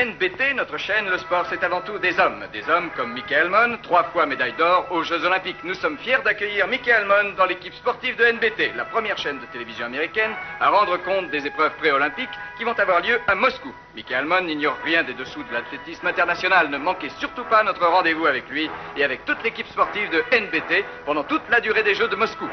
NBT, notre chaîne, le sport c'est avant tout des hommes. Des hommes comme Michael Mon, 3 fois médaille d'or aux Jeux Olympiques. Nous sommes fiers d'accueillir Michael Mon dans l'équipe sportive de NBT, la première chaîne de télévision américaine à rendre compte des épreuves pré-olympiques qui vont avoir lieu à Moscou. Michael Mon n'ignore rien des dessous de l'athlétisme international. Ne manquez surtout pas notre rendez-vous avec lui et avec toute l'équipe sportive de NBT pendant toute la durée des Jeux de Moscou.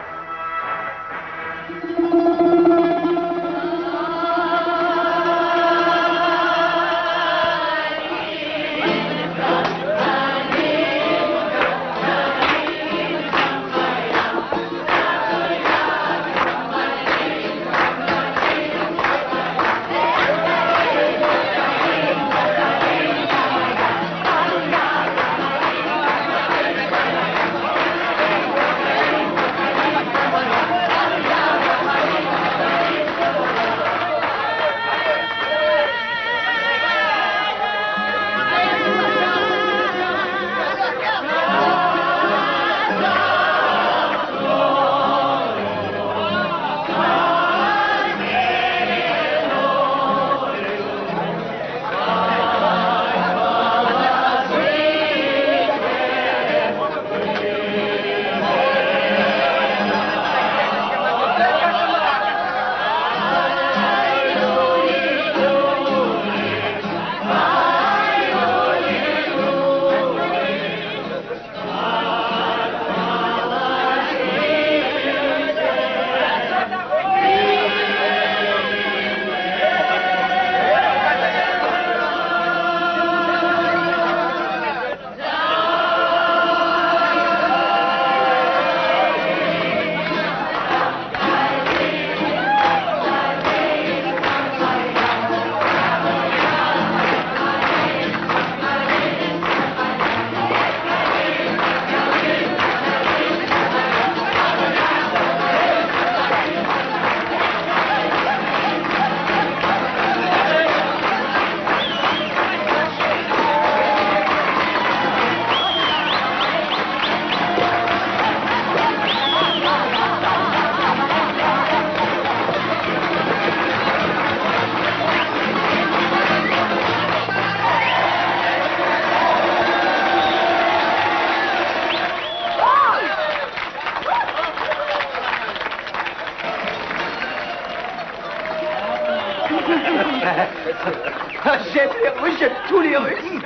J'aime tous les Russes.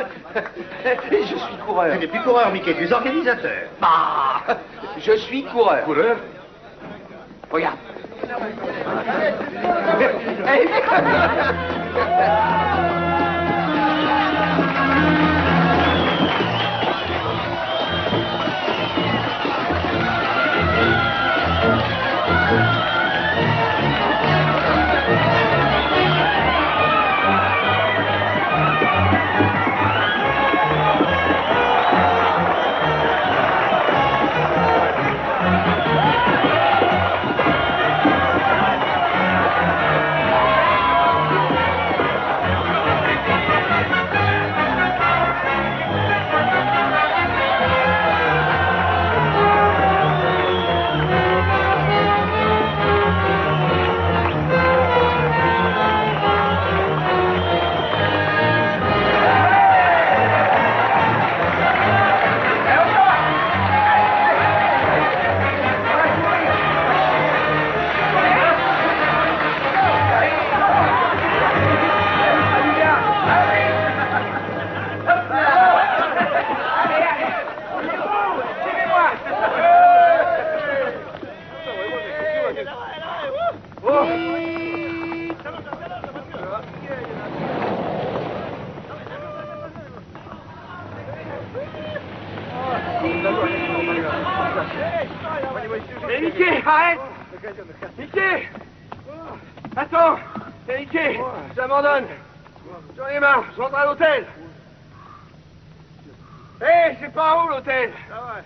Et je suis coureur. Tu n'es plus coureur, Mickey, tu es organisateur. Bah, je suis coureur. Coureur? Regarde. Mais Mickey, arrête! Mickey! Attends! C'est Mickey! J'abandonne! J'en ai marre, je rentre à l'hôtel! Hé, c'est pas où l'hôtel? Ah ouais.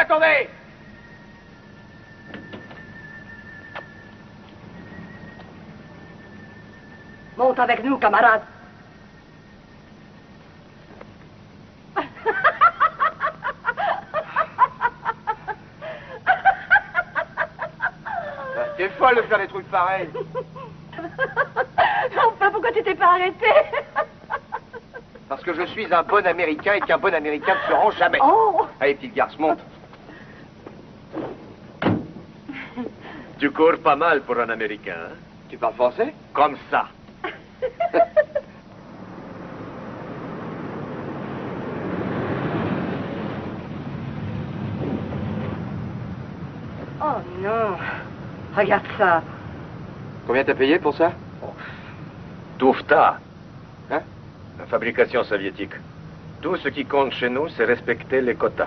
attendez! Monte avec nous, camarade. T'es folle de faire des trucs pareils. Enfin, pourquoi tu t'es pas arrêté? Parce que je suis un bon Américain et qu'un bon Américain ne se rend jamais. Oh! Allez, petite garce, monte. Tu cours pas mal pour un Américain, hein? Tu parles français? Comme ça. Oh non! Regarde ça. Combien t'as payé pour ça? Toufta. Hein? La fabrication soviétique. Tout ce qui compte chez nous, c'est respecter les quotas.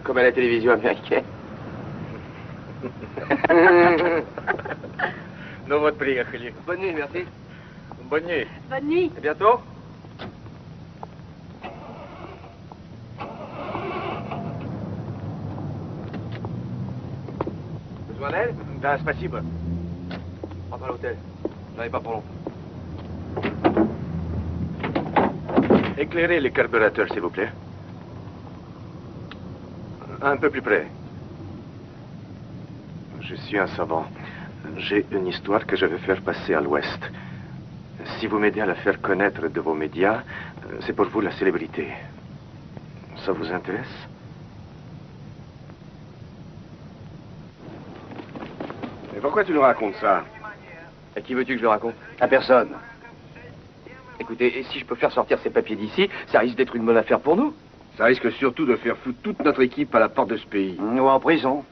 Comme à la télévision américaine. Ну вот, приехали. Bonne nuit, merci. Bonne nuit. Bonne nuit. À bientôt. Besoin d'aide? Да, спасибо. Rentre à l'hôtel. J'en ai pas pour longtemps. Éclairez les carburateurs, s'il vous plaît. Un peu plus près. Je suis un savant. J'ai une histoire que je vais faire passer à l'Ouest. Si vous m'aidez à la faire connaître de vos médias, c'est pour vous la célébrité. Ça vous intéresse? Mais pourquoi tu nous racontes ça? À qui veux-tu que je le raconte? À personne. Écoutez, et si je peux faire sortir ces papiers d'ici, ça risque d'être une bonne affaire pour nous. Ça risque surtout de faire foutre toute notre équipe à la porte de ce pays. Ou en prison.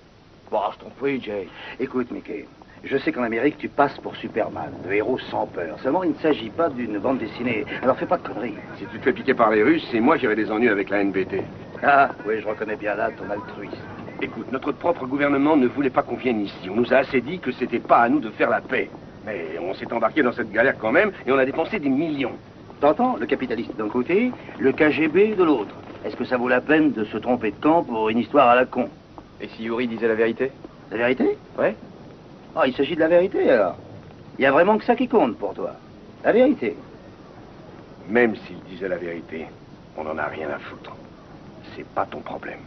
Bon, je t'en prie, Jay. Écoute, Mickey, je sais qu'en Amérique, tu passes pour Superman, le héros sans peur. Seulement, il ne s'agit pas d'une bande dessinée. Alors, fais pas de conneries. Si tu te fais piquer par les Russes, c'est moi qui aurai des ennuis avec la NBT. Ah, oui, je reconnais bien là ton altruisme. Écoute, notre propre gouvernement ne voulait pas qu'on vienne ici. On nous a assez dit que c'était pas à nous de faire la paix. Mais on s'est embarqué dans cette galère quand même et on a dépensé des millions. T'entends? Le capitaliste d'un côté, le KGB de l'autre. Est-ce que ça vaut la peine de se tromper de camp pour une histoire à la con? Et si Yuri disait la vérité? La vérité? Ouais. Ah, il s'agit de la vérité, alors. Il y a vraiment que ça qui compte pour toi. La vérité. Même s'il disait la vérité, on n'en a rien à foutre. C'est pas ton problème.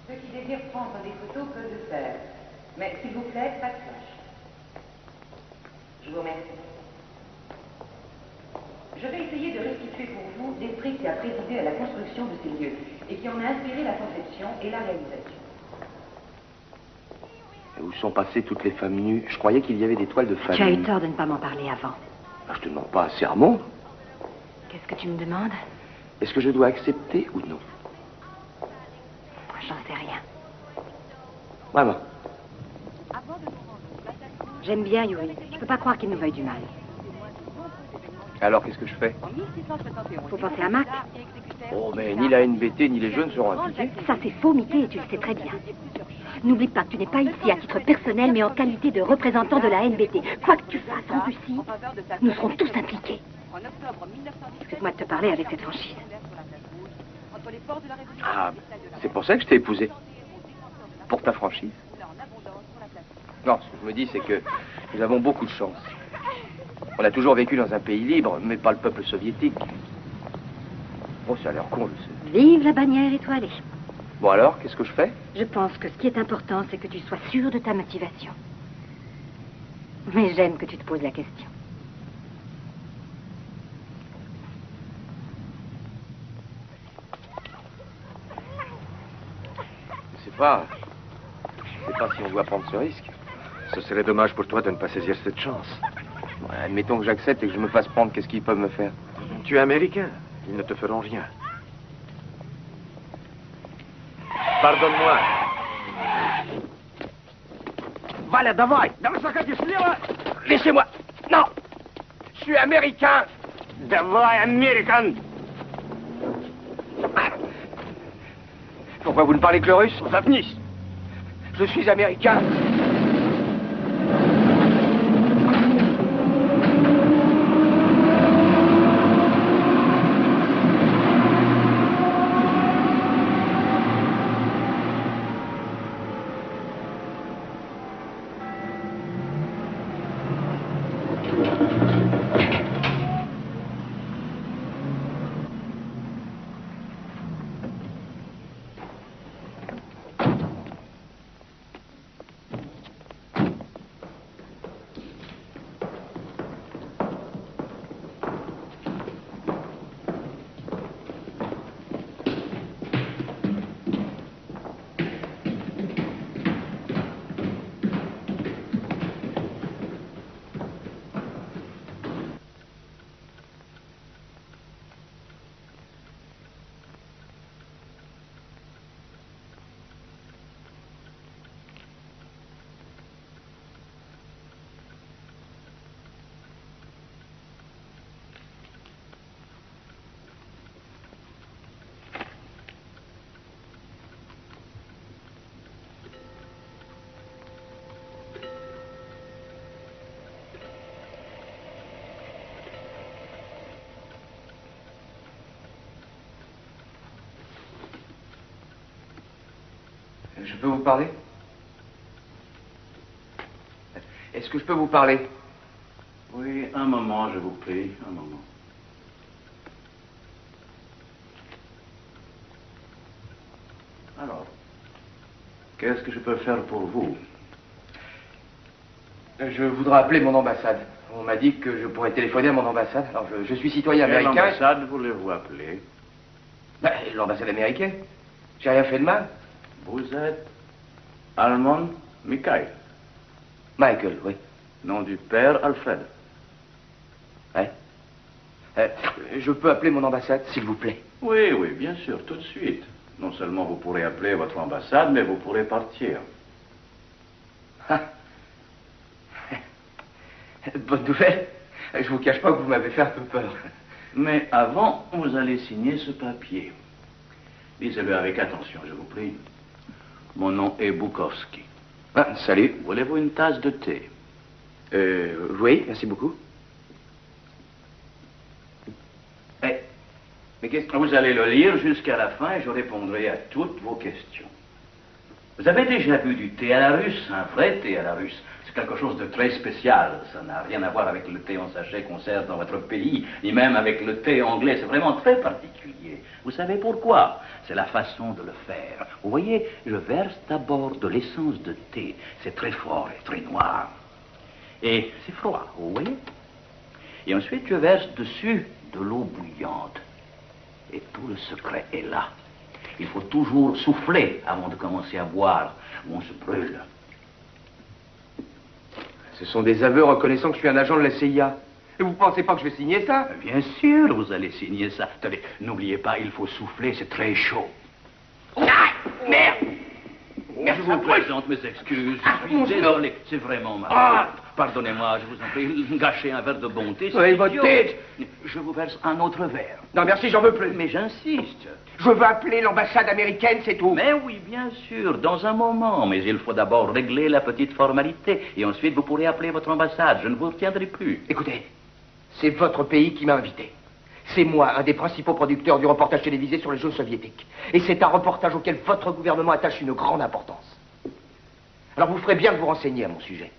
Ceux qui désirent prendre des photos peuvent le faire. Mais s'il vous plaît, pas de flash. Je vous remercie. Je vais essayer de restituer pour vous l'esprit qui a présidé à la construction de ces lieux et qui en a inspiré la conception et la réalisation. Et où sont passées toutes les femmes nues? Je croyais qu'il y avait des toiles de femmes Tu as eu nues. tort de ne pas m'en parler avant. Ah, je te demande pas un sermon. Qu'est-ce que tu me demandes? Est-ce que je dois accepter ou non? J'en sais rien. Vraiment. J'aime bien Yuri. Je peux pas croire qu'il nous veuille du mal. Alors, qu'est-ce que je fais? Faut penser à Mac. Oh, mais ni la NBT ni les jeunes seront impliqués. Ça, c'est faux, Mickey, et tu le sais très bien. N'oublie pas que tu n'es pas ici à titre personnel, mais en qualité de représentant de la NBT. Quoi que tu fasses en Russie, nous serons tous impliqués. Excuse-moi de te parler avec cette franchise. Ah, c'est pour ça que je t'ai épousé. Pour ta franchise. Non, ce que je me dis, c'est que nous avons beaucoup de chance. On a toujours vécu dans un pays libre, mais pas le peuple soviétique. Bon, ça a l'air con, je sais. Vive la bannière étoilée. Bon alors, qu'est-ce que je fais? Je pense que ce qui est important, c'est que tu sois sûr de ta motivation. Mais j'aime que tu te poses la question. Je sais pas si on doit prendre ce risque. Ce serait dommage pour toi de ne pas saisir cette chance. Ouais, admettons que j'accepte et que je me fasse prendre, qu'est-ce qu'ils peuvent me faire? Tu es américain. Ils ne te feront rien. Pardonne-moi. Voilà, давай! Давай, заходи слева! Laissez-moi! Non! Je suis américain! Давай, American! Pourquoi vous ne parlez que le russe? Запнись! Je suis américain. Je peux vous parler? Est-ce que je peux vous parler? Oui, un moment, je vous prie, un moment. Alors, qu'est-ce que je peux faire pour vous? Je voudrais appeler mon ambassade. On m'a dit que je pourrais téléphoner à mon ambassade. Alors, je suis citoyen américain. Quelle ambassade voulez-vous appeler? Ben, l'ambassade américaine. J'ai rien fait de mal. Vous êtes Almond Michael. Michael, oui. Nom du père Alfred. Ouais. Je peux appeler mon ambassade, s'il vous plaît? Oui, oui, bien sûr, tout de suite. Non seulement vous pourrez appeler votre ambassade, mais vous pourrez partir. Ah. Bonne nouvelle. Je vous cache pas que vous m'avez fait un peu peur. Mais avant, vous allez signer ce papier. Lisez-le avec attention, je vous prie. Mon nom est Bukowski. Ah, salut. Voulez-vous une tasse de thé? Oui, merci beaucoup. Mais qu'est-ce que... Vous allez le lire jusqu'à la fin et je répondrai à toutes vos questions. Vous avez déjà bu du thé à la russe, un vrai thé à la russe. C'est quelque chose de très spécial. Ça n'a rien à voir avec le thé en sachet qu'on sert dans votre pays, ni même avec le thé anglais. C'est vraiment très particulier. Vous savez pourquoi? C'est la façon de le faire. Vous voyez, je verse d'abord de l'essence de thé. C'est très fort et très noir. Et c'est froid, vous voyez? Et ensuite, je verse dessus de l'eau bouillante. Et tout le secret est là. Il faut toujours souffler avant de commencer à boire, ou on se brûle. Ce sont des aveux reconnaissant que je suis un agent de la CIA. Et vous pensez pas que je vais signer ça? Bien sûr, vous allez signer ça. Attendez, n'oubliez pas, il faut souffler, c'est très chaud. Ah, merde! Je vous présente mes excuses. Je suis désolé, c'est vraiment ma faute. Pardonnez-moi, je vous en prie, gâchez un verre de bonté. Oui, votre tête! Je vous verse un autre verre. Non, merci, j'en veux plus. Mais j'insiste. Je veux appeler l'ambassade américaine, c'est tout. Mais oui, bien sûr, dans un moment. Mais il faut d'abord régler la petite formalité. Et ensuite, vous pourrez appeler votre ambassade. Je ne vous retiendrai plus. Écoutez, c'est votre pays qui m'a invité. C'est moi, un des principaux producteurs du reportage télévisé sur les Jeux soviétiques. Et c'est un reportage auquel votre gouvernement attache une grande importance. Alors vous ferez bien de vous renseigner à mon sujet.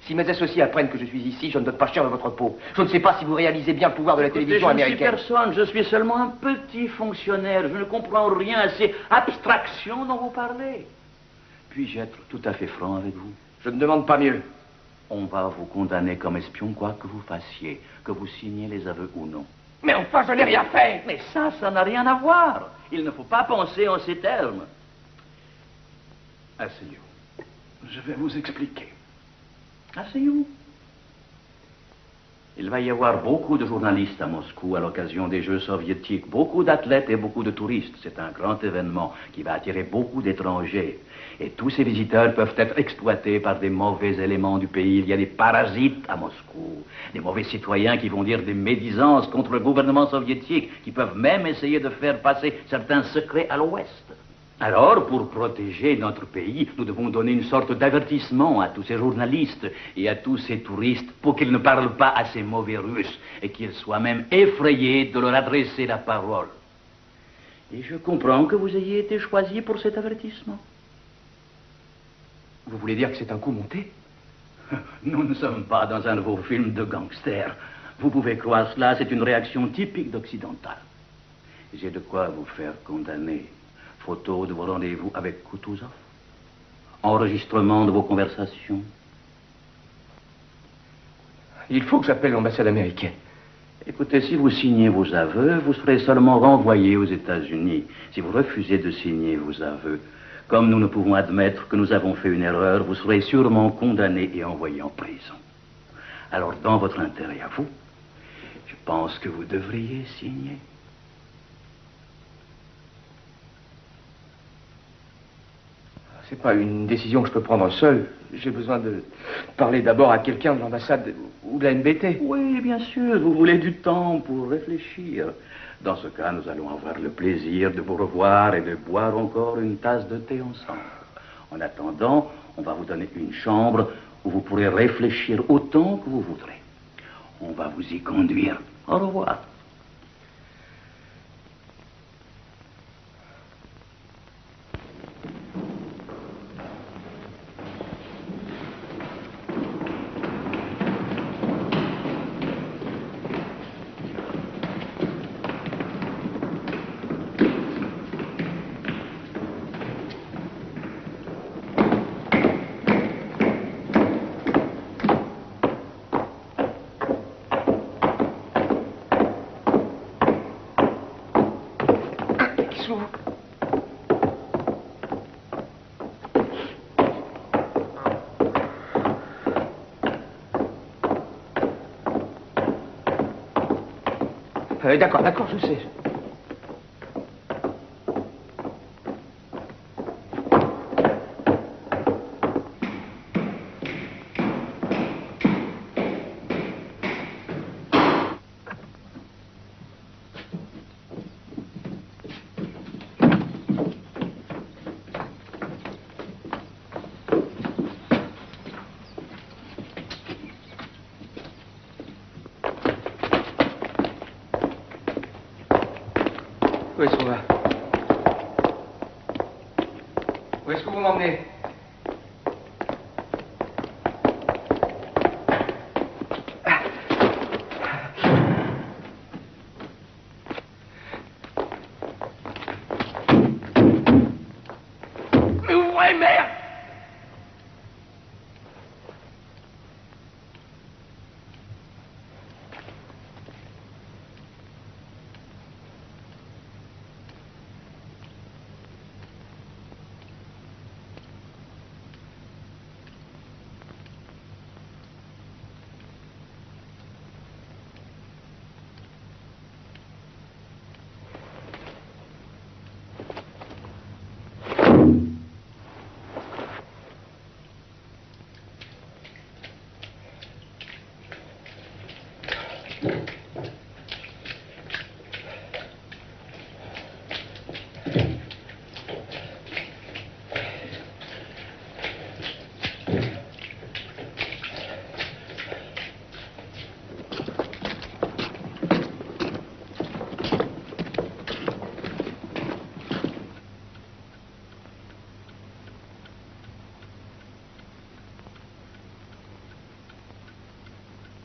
Si mes associés apprennent que je suis ici, je ne donne pas cher de votre peau. Je ne sais pas si vous réalisez bien le pouvoir de la télévision américaine. Je ne suis personne, je suis seulement un petit fonctionnaire. Je ne comprends rien à ces abstractions dont vous parlez. Puis-je être tout à fait franc avec vous? Je ne demande pas mieux. On va vous condamner comme espion, quoi que vous fassiez, que vous signiez les aveux ou non. Mais enfin, je n'ai rien fait. Mais ça n'a rien à voir. Il ne faut pas penser en ces termes. Asseyez-vous. Je vais vous expliquer. Asseyez-vous. Il va y avoir beaucoup de journalistes à Moscou à l'occasion des Jeux soviétiques, beaucoup d'athlètes et beaucoup de touristes. C'est un grand événement qui va attirer beaucoup d'étrangers. Et tous ces visiteurs peuvent être exploités par des mauvais éléments du pays. Il y a des parasites à Moscou, des mauvais citoyens qui vont dire des médisances contre le gouvernement soviétique, qui peuvent même essayer de faire passer certains secrets à l'Ouest. Alors, pour protéger notre pays, nous devons donner une sorte d'avertissement à tous ces journalistes et à tous ces touristes pour qu'ils ne parlent pas à ces mauvais Russes et qu'ils soient même effrayés de leur adresser la parole. Et je comprends que vous ayez été choisi pour cet avertissement. Vous voulez dire que c'est un coup monté? Nous ne sommes pas dans un nouveau film de gangster. Vous pouvez croire cela, c'est une réaction typique d'occidental. J'ai de quoi vous faire condamner. Photos de vos rendez-vous avec Kutuzov. Enregistrement de vos conversations. Il faut que j'appelle l'ambassade américaine. Écoutez, si vous signez vos aveux, vous serez seulement renvoyé aux États-Unis. Si vous refusez de signer vos aveux, comme nous ne pouvons admettre que nous avons fait une erreur, vous serez sûrement condamné et envoyé en prison. Alors, dans votre intérêt à vous, je pense que vous devriez signer. C'est pas une décision que je peux prendre seul. J'ai besoin de parler d'abord à quelqu'un de l'ambassade ou de la NBT. Oui, bien sûr, vous voulez du temps pour réfléchir. Dans ce cas, nous allons avoir le plaisir de vous revoir et de boire encore une tasse de thé ensemble. En attendant, on va vous donner une chambre où vous pourrez réfléchir autant que vous voudrez. On va vous y conduire. Au revoir. sous. D'accord, d'accord, je sais. Où est-ce qu'on va? Où est-ce que vous m'emmenez? Mais ouvrez, merde!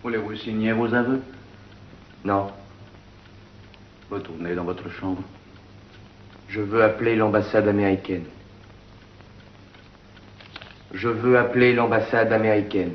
Voulez-vous signer vos aveux? Non. Retournez dans votre chambre. Je veux appeler l'ambassade américaine. Je veux appeler l'ambassade américaine.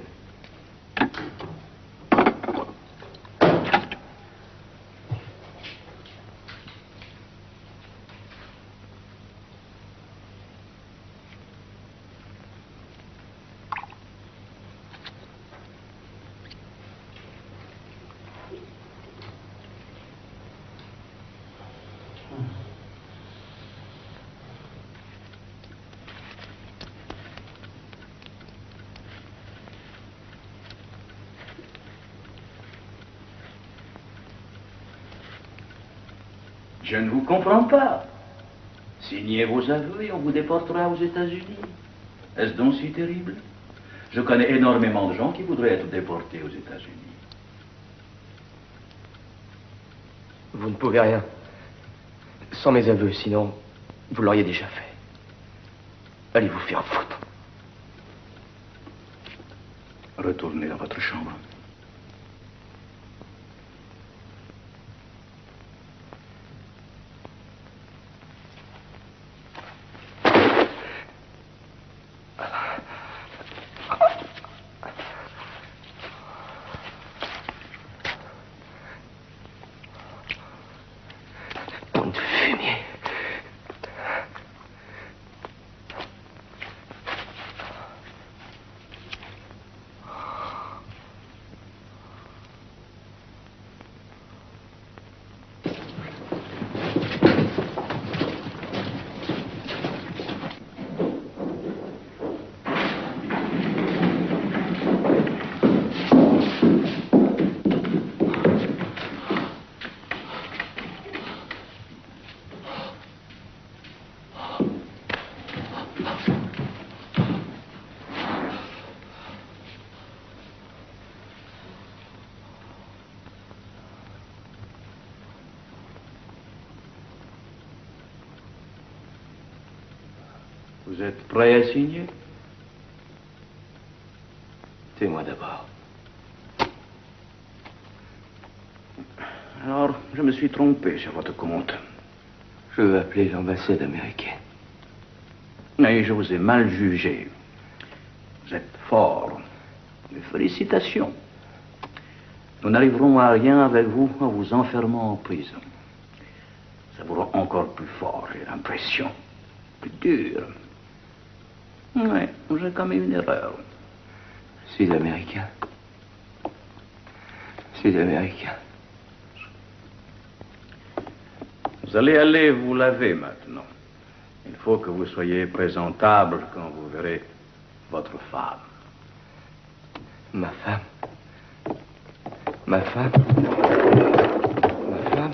Je ne vous comprends pas. Signez vos aveux et on vous déportera aux États-Unis. Est-ce donc si terrible? Je connais énormément de gens qui voudraient être déportés aux États-Unis. Vous ne pouvez rien. Sans mes aveux, sinon, vous l'auriez déjà fait. Allez vous faire foutre. Retournez dans votre chambre. Vous êtes prêt à signer? C'est moi d'abord. Alors, je me suis trompé sur votre compte. Je veux appeler l'ambassade américaine. Et je vous ai mal jugé. Vous êtes fort. Mes félicitations. Nous n'arriverons à rien avec vous en vous enfermant en prison. Ça vous rend encore plus fort, j'ai l'impression. Plus dur. Oui, j'ai commis une erreur. Sud-américain. Sud-américain. Vous allez aller vous laver maintenant. Il faut que vous soyez présentable quand vous verrez votre femme. Ma femme. Ma femme. Ma femme.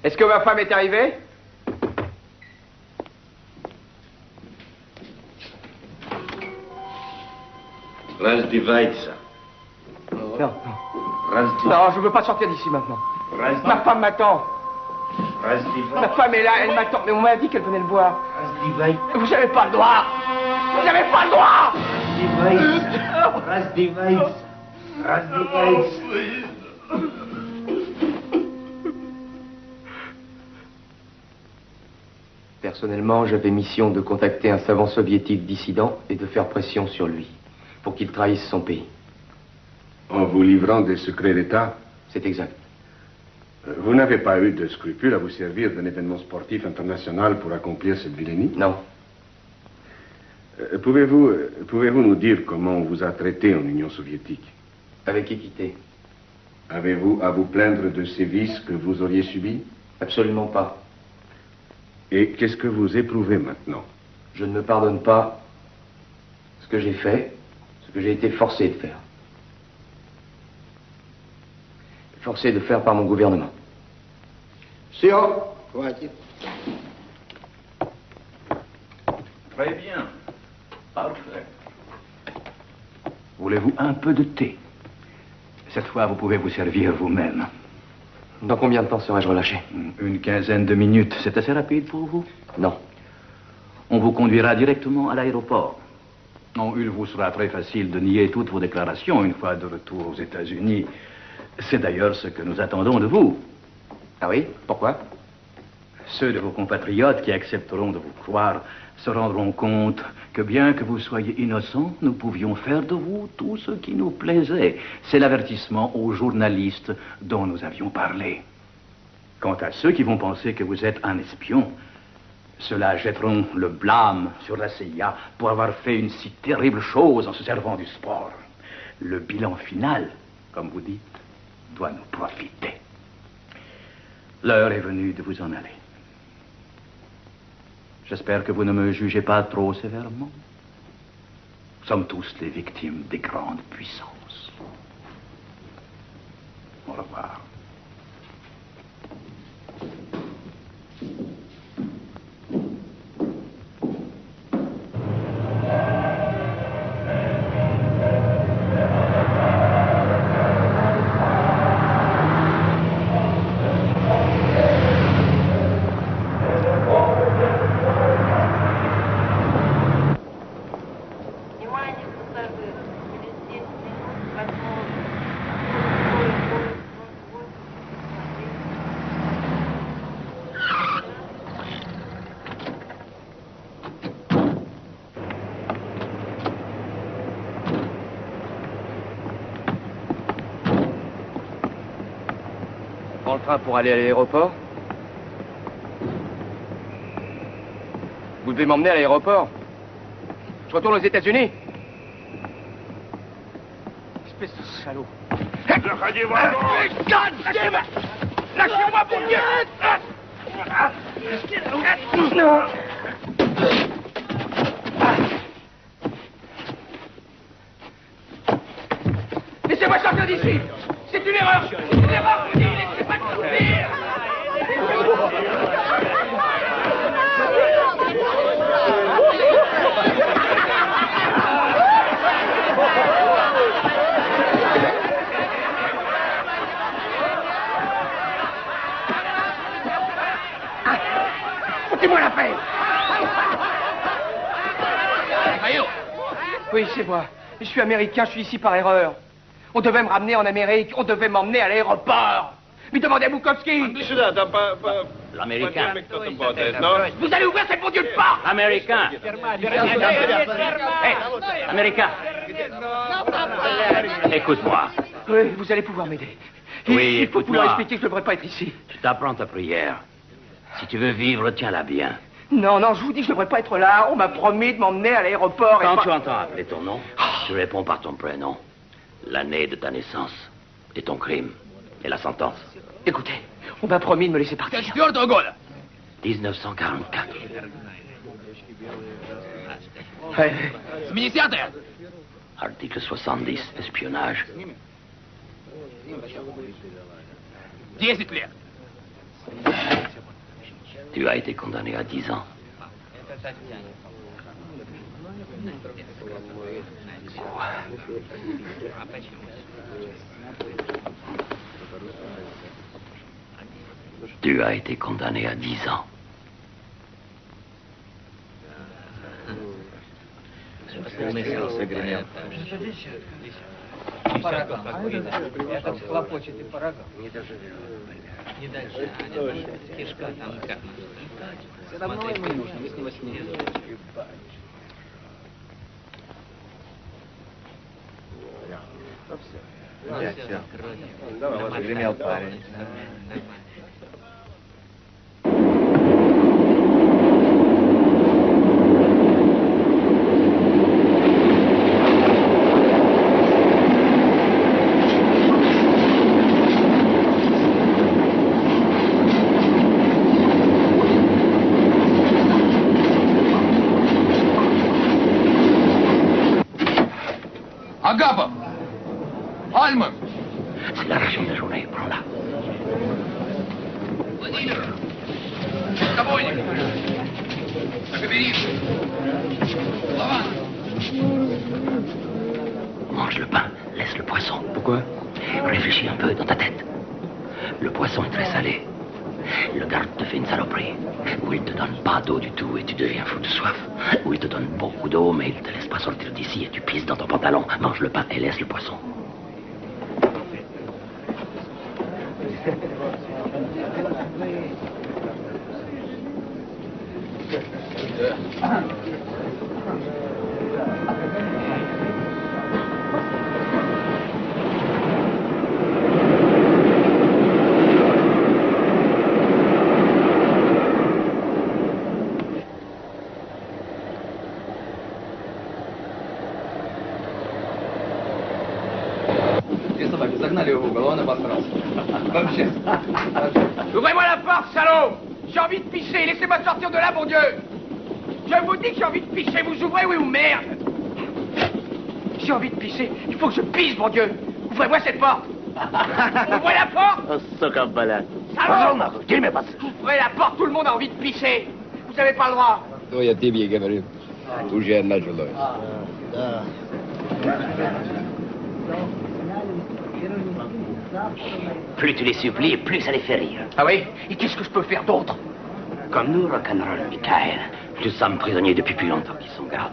Est-ce que ma femme est arrivée? Раздевайся. Non, non, je ne veux pas sortir d'ici maintenant. Ma femme m'attend. Ma femme est là, elle m'attend. Mais on m'a dit qu'elle venait le voir. Vous n'avez pas le droit. Vous n'avez pas le droit. Personnellement, j'avais mission de contacter un savant soviétique dissident et de faire pression sur lui pour qu'il trahisse son pays. En vous livrant des secrets d'État? C'est exact. Vous n'avez pas eu de scrupule à vous servir d'un événement sportif international pour accomplir cette vilainie? Non. Pouvez-vous nous dire comment on vous a traité en Union soviétique? Avec équité. Avez-vous à vous plaindre de sévices que vous auriez subis? Absolument pas. Et qu'est-ce que vous éprouvez maintenant? Je ne me pardonne pas ce que j'ai fait, ce que j'ai été forcé de faire. Forcé de faire par mon gouvernement. Très bien. Parfait. Voulez-vous un peu de thé? Cette fois, vous pouvez vous servir vous-même. Dans combien de temps serai-je relâché? Une quinzaine de minutes. C'est assez rapide pour vous? Non. On vous conduira directement à l'aéroport. Non, il vous sera très facile de nier toutes vos déclarations une fois de retour aux États-Unis. C'est d'ailleurs ce que nous attendons de vous. Ah oui? Pourquoi? Ceux de vos compatriotes qui accepteront de vous croire se rendront compte que bien que vous soyez innocent, nous pouvions faire de vous tout ce qui nous plaisait. C'est l'avertissement aux journalistes dont nous avions parlé. Quant à ceux qui vont penser que vous êtes un espion, ceux-là jetteront le blâme sur la CIA pour avoir fait une si terrible chose en se servant du sport. Le bilan final, comme vous dites, doit nous profiter. L'heure est venue de vous en aller. J'espère que vous ne me jugez pas trop sévèrement. Nous sommes tous les victimes des grandes puissances. Au revoir. Prends le train pour aller à l'aéroport? Vous devez m'emmener à l'aéroport. Je retourne aux États-Unis. Espèce de salaud. Lâchez-moi, bon Dieu! Non. Laissez-moi sortir d'ici! C'est une erreur! Une erreur, je vous dis! Laissez-moi sortir! Foutez-moi la paix! Oui, c'est moi. Je suis américain, je suis ici par erreur. On devait me ramener en Amérique, on devait m'emmener à l'aéroport. Mais demandez à Bukowski. L'américain. Vous allez ouvrir cette bon Dieu de porte. Américain. Hey, Américain. Écoute-moi. Oui, vous allez pouvoir m'aider. Oui, il faut pouvoir écoute-moi. expliquer que je ne devrais pas être ici. Tu t'apprends ta prière. Si tu veux vivre, tiens-la bien. Non, non, je vous dis que je ne devrais pas être là. On m'a promis de m'emmener à l'aéroport. Quand et tu entends appeler ton nom, tu réponds par ton prénom, l'année de ta naissance, et ton crime, et la sentence. Écoutez, on m'a promis de me laisser partir. 1944. Ouais. Article 70, espionnage. 10 лет. Tu as été condamné à 10 ans. Tu as été condamné à 10 ans. Agapa! Alman! C'est la ration de la journée, prends-la. Mange le pain, laisse le poisson. Pourquoi? Réfléchis un peu dans ta tête. Le poisson est très salé. Le garde te fait une saloperie. Ou il te donne pas d'eau du tout et tu deviens fou de soif. Ou il te donne beaucoup d'eau mais il te laisse pas sortir d'ici et tu pisses dans ton pantalon. Mange le pain et laisse le poisson. Ouvrez-moi la porte, salaud! J'ai envie de pisser, laissez-moi sortir de là, mon Dieu! Je vous dis que j'ai envie de pisser, vous ouvrez, oui ou merde? J'ai envie de pisser, il faut que je pisse, mon Dieu! Ouvrez-moi cette porte! Ouvrez la porte! Salaud! Ouvrez la porte, tout le monde a envie de pisser! Vous n'avez pas le droit! То я тебе говорю. Уже началось. Plus tu les supplies, plus ça les fait rire. Ah oui? Et qu'est-ce que je peux faire d'autre? Comme nous, rock'n'roll, Michael. Nous sommes prisonniers depuis plus longtemps qu'ils sont gardes.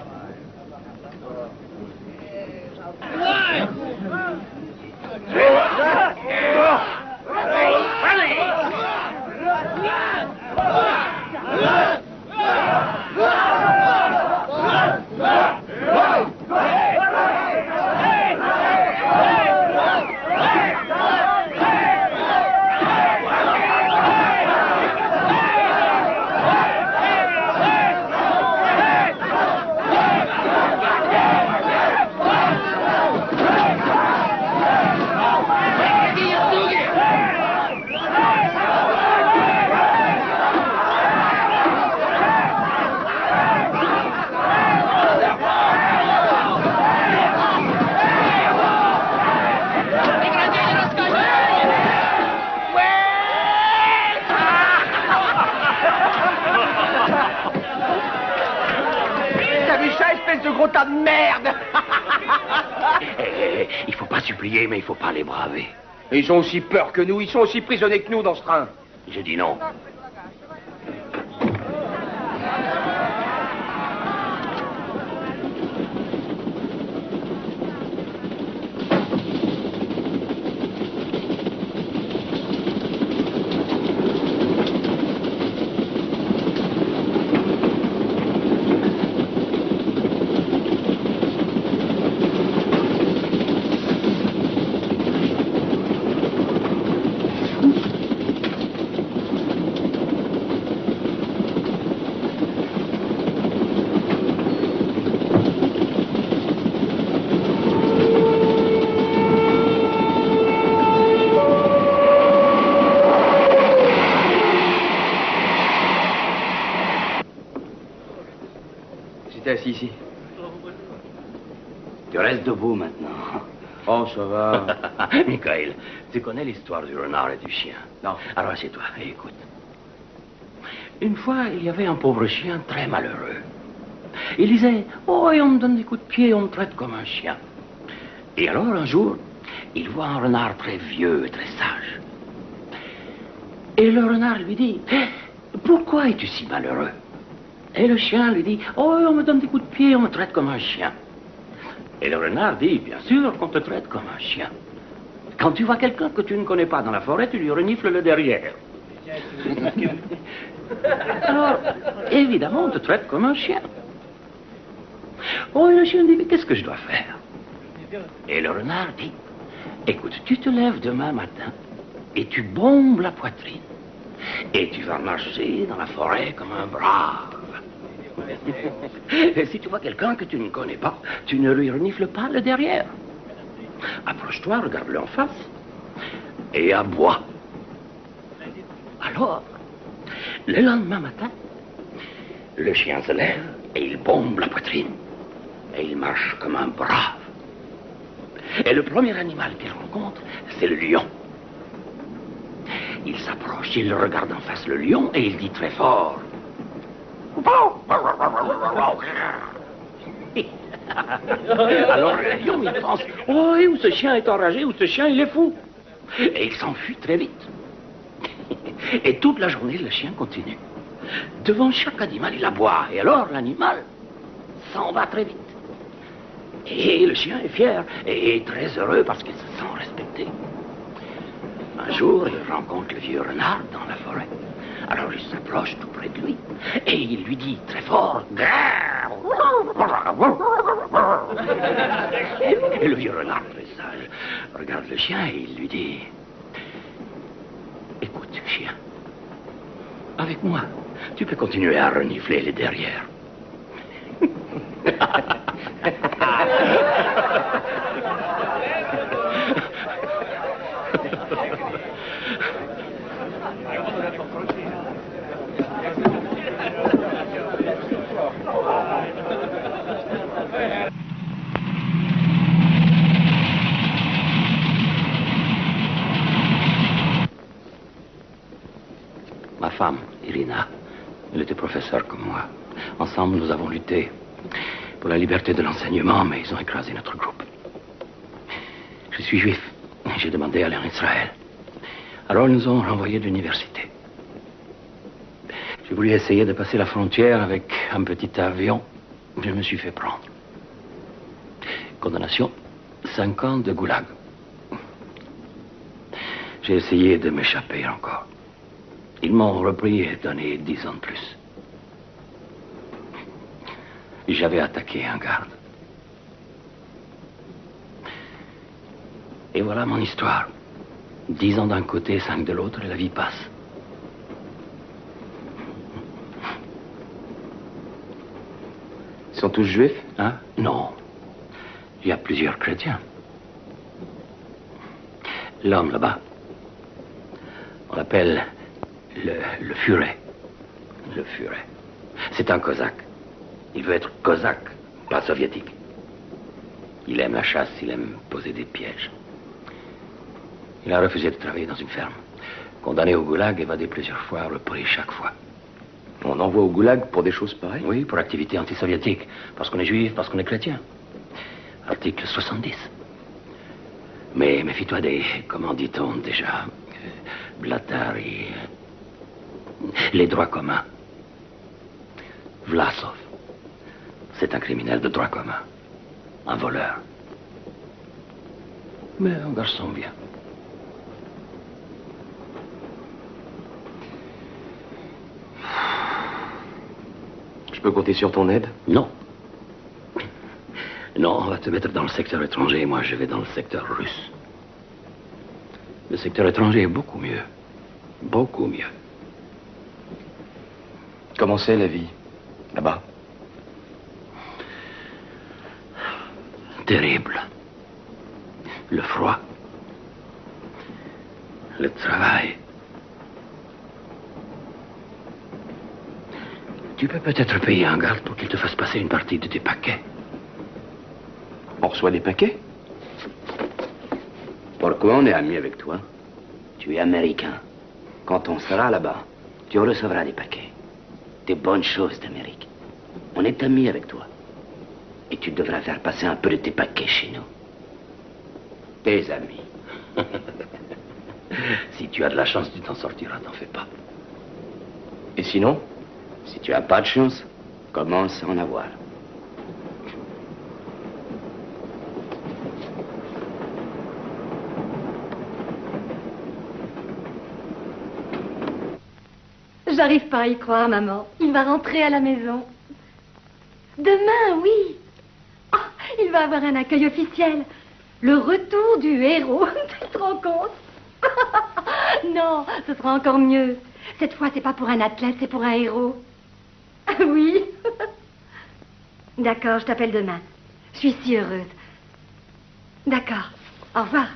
gros tas de merde. Il faut pas supplier, mais il faut pas les braver. Ils ont aussi peur que nous, ils sont aussi prisonniers que nous dans ce train. Je dis non. Assis ici. Tu restes debout maintenant. Oh, ça va. Michael, tu connais l'histoire du renard et du chien? Non. Alors assieds-toi et écoute. Une fois, il y avait un pauvre chien très malheureux. Il disait, oh, et on me donne des coups de pied, on me traite comme un chien. Et alors, un jour, il voit un renard très vieux et très sage. Et le renard lui dit, pourquoi es-tu si malheureux? Et le chien lui dit, oh, on me donne des coups de pied, on me traite comme un chien. Et le renard dit, bien sûr qu'on te traite comme un chien. Quand tu vois quelqu'un que tu ne connais pas dans la forêt, tu lui renifles le derrière. Alors, évidemment, on te traite comme un chien. Oh, et le chien dit, mais qu'est-ce que je dois faire? Et le renard dit, écoute, tu te lèves demain matin et tu bombes la poitrine. Et tu vas marcher dans la forêt comme un brave. Et si tu vois quelqu'un que tu ne connais pas, tu ne lui renifles pas le derrière. Approche-toi, regarde-le en face et aboie. Alors, le lendemain matin, le chien se lève et il bombe la poitrine. Et il marche comme un brave. Et le premier animal qu'il rencontre, c'est le lion. Il s'approche, il le regarde en face, le lion, et il dit très fort. Alors le lion, il pense, oh, et où ce chien est enragé, où ce chien, il est fou. Et il s'enfuit très vite. Et toute la journée, le chien continue. Devant chaque animal, il aboie. Et alors, l'animal s'en va très vite. Et le chien est fier et très heureux parce qu'il se sent respecté. Un jour, il rencontre le vieux renard dans la forêt. Alors il s'approche tout près de lui et il lui dit très fort. Et le vieux renard, très sage, regarde le chien et il lui dit, écoute, chien, avec moi, tu peux continuer à renifler les derrières. Ma femme, Irina, elle était professeure comme moi. Ensemble, nous avons lutté pour la liberté de l'enseignement, mais ils ont écrasé notre groupe. Je suis juif. J'ai demandé à aller en Israël. Alors, ils nous ont renvoyés de l'université. J'ai voulu essayer de passer la frontière avec un petit avion. Je me suis fait prendre. Condamnation, 5 ans de goulag. J'ai essayé de m'échapper encore. Ils m'ont repris et donné 10 ans de plus. J'avais attaqué un garde. Et voilà mon histoire. 10 ans d'un côté, 5 de l'autre, et la vie passe. Ils sont tous juifs? Hein? Non. Il y a plusieurs chrétiens. L'homme là-bas, on l'appelle le furet. Le furet. C'est un cosaque. Il veut être cosaque, pas soviétique. Il aime la chasse, il aime poser des pièges. Il a refusé de travailler dans une ferme. Condamné au goulag, évadé plusieurs fois, repris chaque fois. On On envoie au goulag pour des choses pareilles? Oui, pour activité anti-soviétique. Parce qu'on est juif, parce qu'on est chrétien. Article 70. Mais méfie-toi des... Comment dit-on déjà? Blatter et... Les droits communs. Vlasov. C'est un criminel de droit commun. Un voleur. Mais un garçon bien. Je peux compter sur ton aide? Non. Non, on va te mettre dans le secteur étranger et moi je vais dans le secteur russe. Le secteur étranger est beaucoup mieux. Beaucoup mieux. Comment c'est la vie, là-bas? Terrible. Le froid. Le travail. Tu peux peut-être payer un garde pour qu'il te fasse passer une partie de tes paquets. On reçoit des paquets? Pourquoi on est amis avec toi? Tu es américain. Quand on sera là-bas, tu recevras des paquets. Des bonnes choses d'Amérique. On est amis avec toi. Et tu devras faire passer un peu de tes paquets chez nous. Tes amis. Si tu as de la chance, tu t'en sortiras, t'en fais pas. Et sinon? Si tu as pas de chance, commence à en avoir. J'arrive pas à y croire, maman. Il va rentrer à la maison. Demain, oui. Oh, il va avoir un accueil officiel. Le retour du héros. Tu te rends compte? Non, ce sera encore mieux. Cette fois, c'est pas pour un athlète, c'est pour un héros. Oui. D'accord, je t'appelle demain. Je suis si heureuse. D'accord. Au revoir.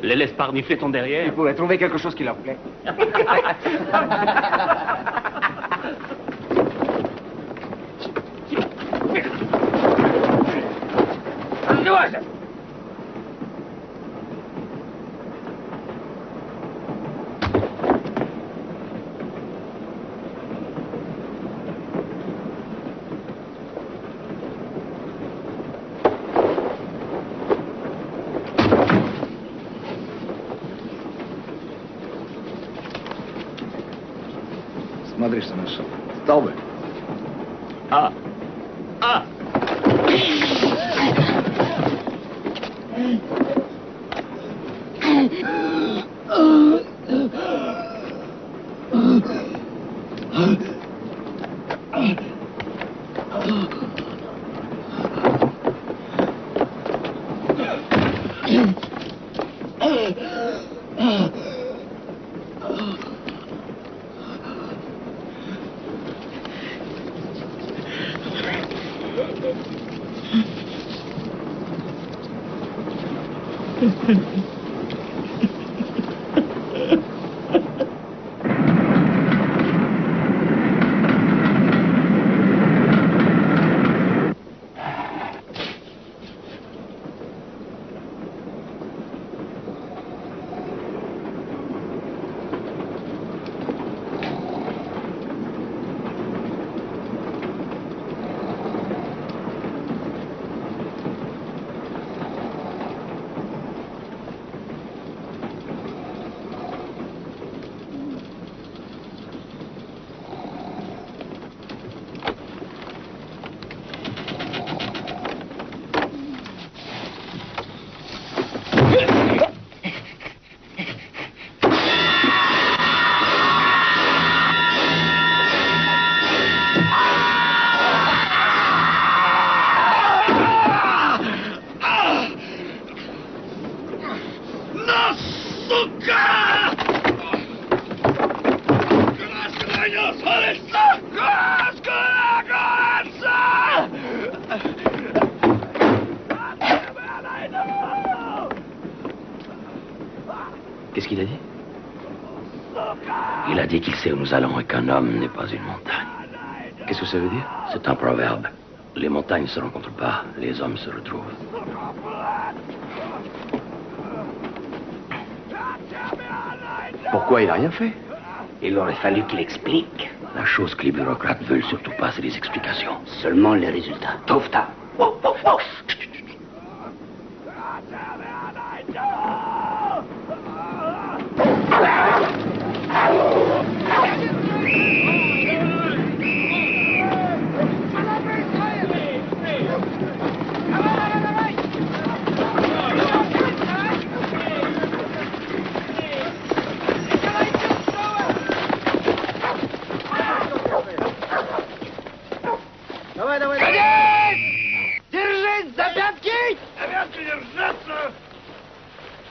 Les laisse pas renifler ton derrière. Il pourrait trouver quelque chose qui leur plaît. Смотришь на наши столбы. А! Qu'est-ce qu'il a dit? Il a dit qu'il sait où nous allons et qu'un homme n'est pas une montagne. Qu'est-ce que ça veut dire? C'est un proverbe. Les montagnes ne se rencontrent pas, les hommes se retrouvent. Pourquoi il a rien fait? Il aurait fallu qu'il explique. La chose que les bureaucrates veulent surtout pas, c'est les explications. Seulement les résultats. Tofta. Oh, oh, oh.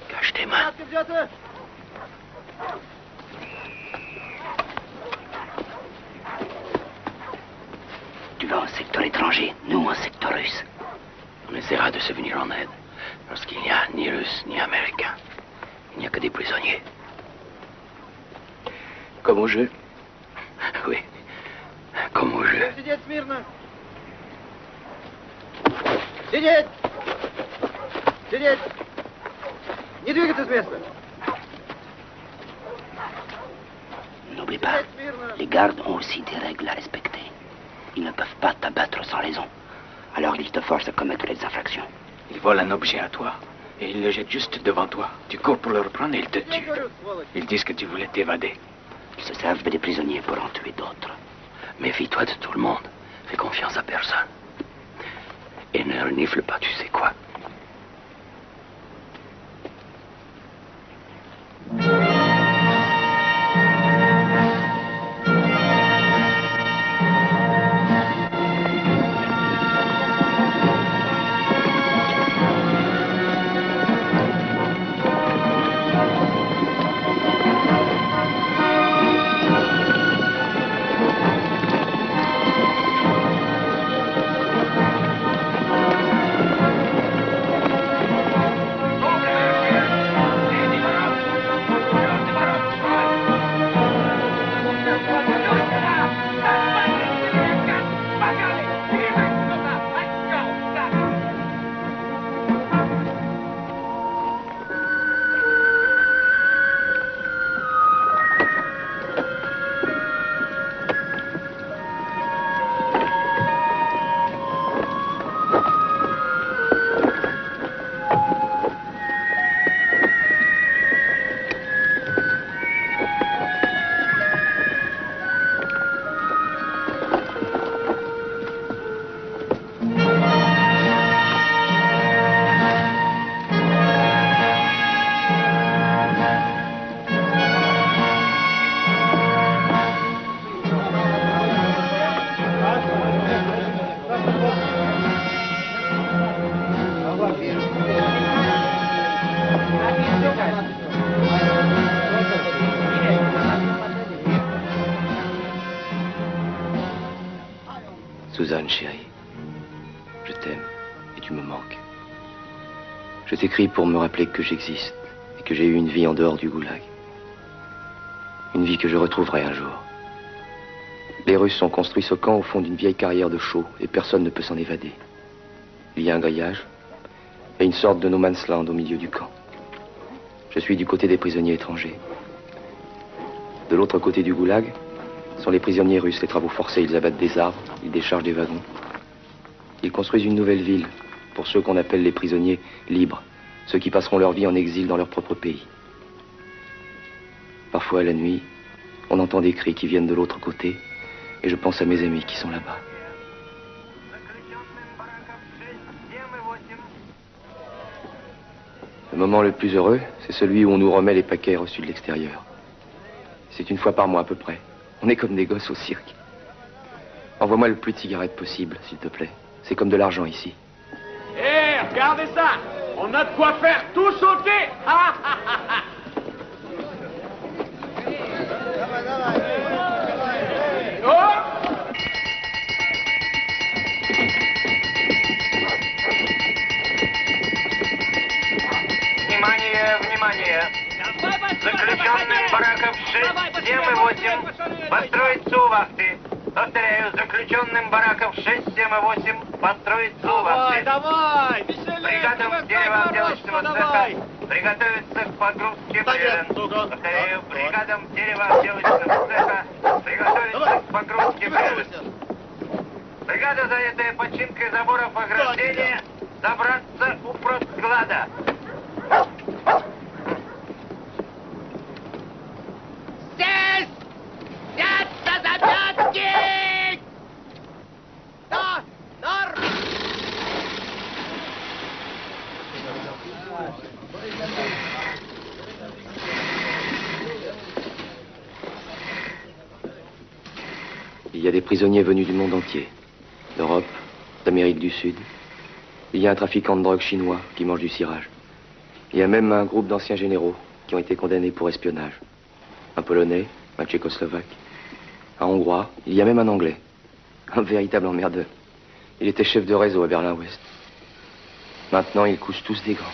Cache tes mains. Tu vas en secteur étranger, nous en secteur russe. On essaiera de se venir en aide, parce qu'il n'y a ni Russes ni Américains. Il n'y a que des prisonniers. Comme au jeu. Oui, comme au jeu. Сидеть! Сидеть! Не двигаться с места! N'oublie pas, les gardes ont aussi des règles à respecter. Ils ne peuvent pas t'abattre sans raison. Alors ils te forcent à commettre les infractions. Ils volent un objet à toi et ils le jettent juste devant toi. Tu cours pour le reprendre et ils te tuent. Ils disent que tu voulais t'évader. Ils se servent des prisonniers pour en tuer d'autres. Méfie-toi de tout le monde. Fais confiance à personne. Et ne renifle pas, tu sais quoi. Suzanne, chérie, je t'aime et tu me manques. Je t'écris pour me rappeler que j'existe et que j'ai eu une vie en dehors du goulag. Une vie que je retrouverai un jour. Les Russes ont construit ce camp au fond d'une vieille carrière de chaux et personne ne peut s'en évader. Il y a un grillage et une sorte de no man's land au milieu du camp. Je suis du côté des prisonniers étrangers. De l'autre côté du goulag sont les prisonniers russes. Les travaux forcés, ils abattent des arbres, ils déchargent des wagons. Ils construisent une nouvelle ville pour ceux qu'on appelle les prisonniers libres, ceux qui passeront leur vie en exil dans leur propre pays. Parfois, la nuit, on entend des cris qui viennent de l'autre côté et je pense à mes amis qui sont là-bas. Le moment le plus heureux, c'est celui où on nous remet les paquets reçus de l'extérieur. C'est une fois par mois à peu près. On est comme des gosses au cirque. Envoie-moi le plus de cigarettes possible, s'il te plaît. C'est comme de l'argent ici. Hé, regardez ça! On a de quoi faire tout sauter! Внимание, внимание! Заключенным бараков 6, 7 и 8 построиться у вахты. Повторяю, заключенным бараков 6, 7 и 8 построиться у вахты. Давай! Бригадам деревообделочного цеха приготовиться к погрузке бревен. Повторяю, бригадам деревообделочного цеха приготовиться к погрузке бревен. Бригада, занятая починкой заборов ограждения, собраться у продсклада. Здесь! Взяться за пятки! Да! Норм! Il y a des prisonniers venus du monde entier. D'Europe, d'Amérique du Sud. Il y a un trafiquant de drogue chinois qui mange du cirage. Il y a même un groupe d'anciens généraux qui ont été condamnés pour espionnage. Un Polonais, un Tchécoslovaque, un Hongrois, il y a même un Anglais. Un véritable emmerdeux. Il était chef de réseau à Berlin-Ouest. Maintenant, ils couchent tous des gants.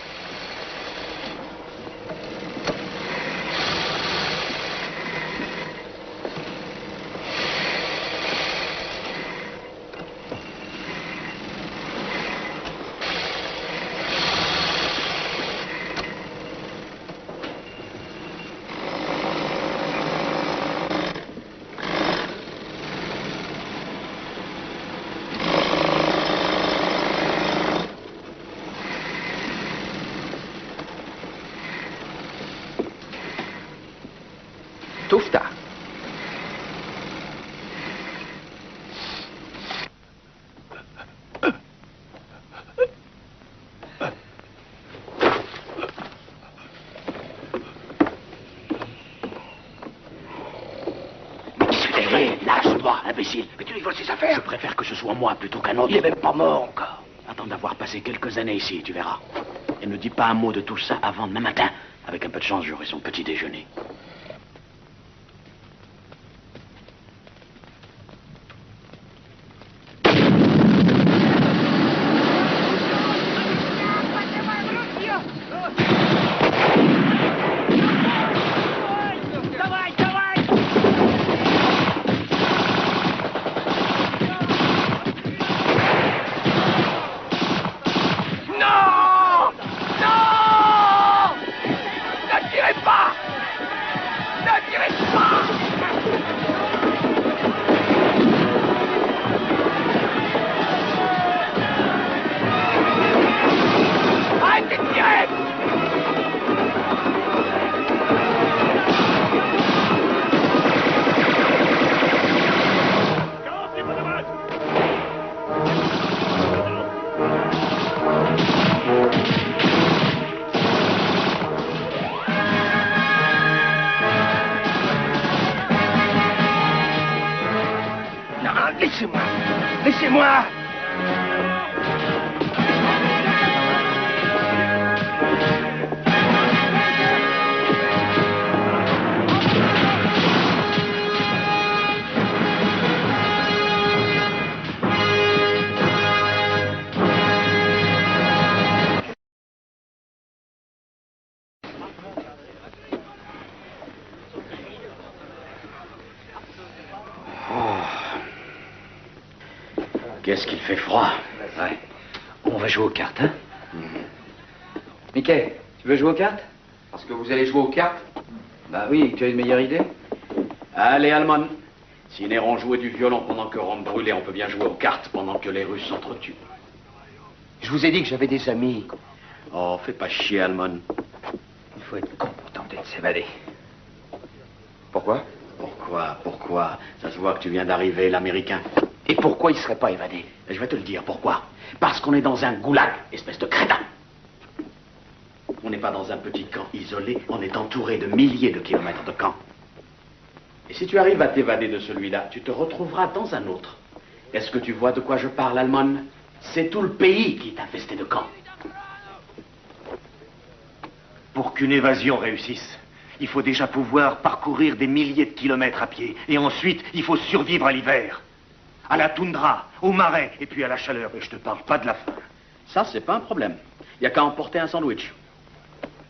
Tufta. Lâche-moi, imbécile. Mais tu lui voles ses affaires. Je préfère que ce soit moi plutôt qu'un autre. Il est même pas mort encore. Attends d'avoir passé quelques années ici, tu verras. Et ne dis pas un mot de tout ça avant demain matin. Avec un peu de chance, j'aurai son petit déjeuner. Qu'est-ce qu'il fait froid. Ouais. On va jouer aux cartes, hein? Mickey, tu veux jouer aux cartes? Parce que vous allez jouer aux cartes? Bah oui, tu as une meilleure idée? Allez, Almon. Si Néron jouait du violon pendant que Rome brûlait, on peut bien jouer aux cartes pendant que les Russes s'entretuent. Je vous ai dit que j'avais des amis. Oh, fais pas chier, Almon. Il faut être con pour tenter de s'évader. Pourquoi? Pourquoi? Ça se voit que tu viens d'arriver, l'Américain. Et pourquoi il serait pas évadé? Et je vais te le dire, pourquoi? Parce qu'on est dans un goulag, espèce de crétin. On n'est pas dans un petit camp isolé, on est entouré de milliers de kilomètres de camps. Et si tu arrives à t'évader de celui-là, tu te retrouveras dans un autre. Est-ce que tu vois de quoi je parle, Almon? C'est tout le pays qui est infesté de camps. Pour qu'une évasion réussisse, il faut déjà pouvoir parcourir des milliers de kilomètres à pied. Et ensuite, il faut survivre à l'hiver. À la toundra, au marais, et puis à la chaleur. Et je te parle pas de la faim. Ça, c'est pas un problème. Il n'y a qu'à emporter un sandwich.